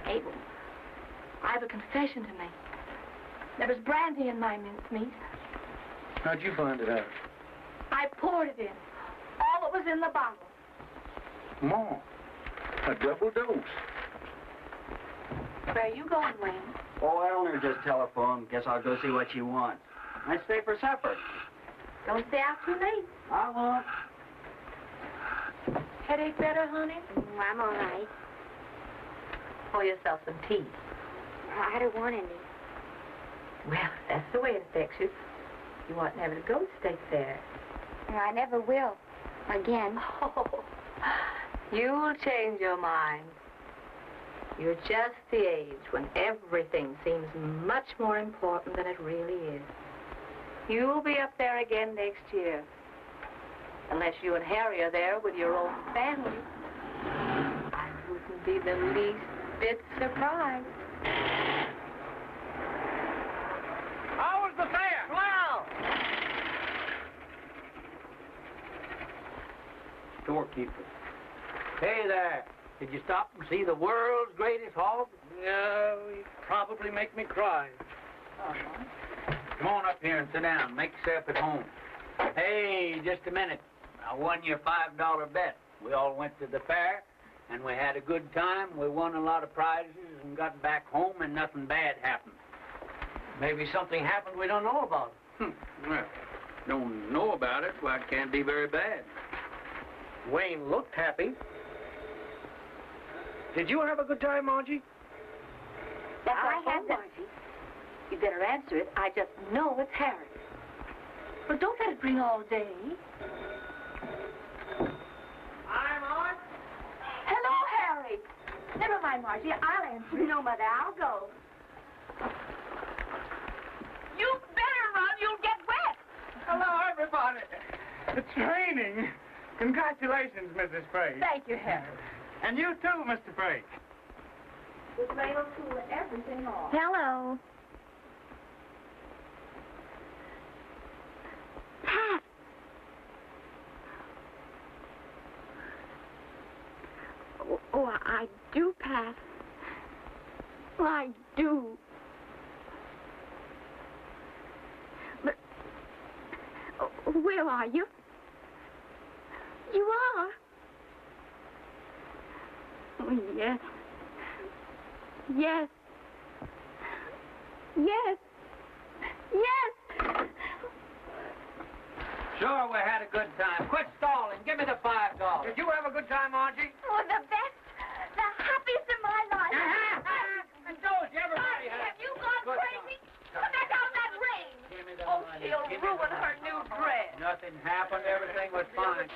Speaker 2: Abel, I have a confession to make. There was brandy in my mincemeat.
Speaker 4: How'd you find it out?
Speaker 2: I poured it in. All that was in the bottle.
Speaker 4: More. A double dose.
Speaker 2: Where are you going, Wayne?
Speaker 6: Oh, Eleanor just telephoned. Guess I'll go see what she wants. I stay for supper.
Speaker 2: Don't stay out too late.
Speaker 6: I won't.
Speaker 2: Headache better, honey?
Speaker 3: I'm all right.
Speaker 2: Pour yourself some tea.
Speaker 3: I don't want any.
Speaker 2: Well, that's the way it affects you. You ought never to go to state fair.
Speaker 3: I never will. Again.
Speaker 2: Oh, you'll change your mind. You're just the age when everything seems much more important than it really is. You'll be up there again next year. Unless you and Harry are there with your own family. I wouldn't be the least bit surprised.
Speaker 1: How was the fair? Well.
Speaker 4: Storekeeper. Hey there. Did you stop and see the world's greatest hog?
Speaker 1: Yeah, you probably make me cry.
Speaker 4: Come on up here and sit down. Make yourself at home. Hey, just a minute. I won you a $5 bet. We all went to the fair, and we had a good time. We won a lot of prizes and got back home, and nothing bad happened.
Speaker 1: Maybe something happened we don't know about.
Speaker 4: Well, don't know about it. Well, it can't be very bad.
Speaker 1: Wayne looked happy. Did you have a good time, Margie?
Speaker 2: That's I had Margie. You better answer it. I just know it's Harry. But don't let it ring all day.
Speaker 1: I'm on.
Speaker 3: Hello, Harry. Never mind, Margie. I'll answer. No, Mother, I'll go.
Speaker 2: You better run. You'll get wet.
Speaker 15: Hello, everybody. It's raining. Congratulations, Mrs. Frey.
Speaker 3: Thank you, Harry.
Speaker 15: And you too, Mr. Frey.
Speaker 3: This rain will cool everything off. Hello. Pat. Oh, I do, Pat. Oh, I do. But where are you? You are? Oh, yes. Yes. Yes. Yes.
Speaker 4: Sure, we had a good time. Quit stalling. Give me the $5.
Speaker 1: Did you have a good time, Margie?
Speaker 3: Oh, the best. The happiest in my life.
Speaker 4: And Josie, everybody
Speaker 3: Margie,
Speaker 4: had
Speaker 3: have you gone crazy? Come back out of that rain.
Speaker 4: Give me the
Speaker 2: Oh,
Speaker 4: money.
Speaker 2: she'll
Speaker 4: Give me
Speaker 2: ruin
Speaker 4: the
Speaker 2: her
Speaker 4: money.
Speaker 2: new dress.
Speaker 4: Nothing happened. Everything was fine.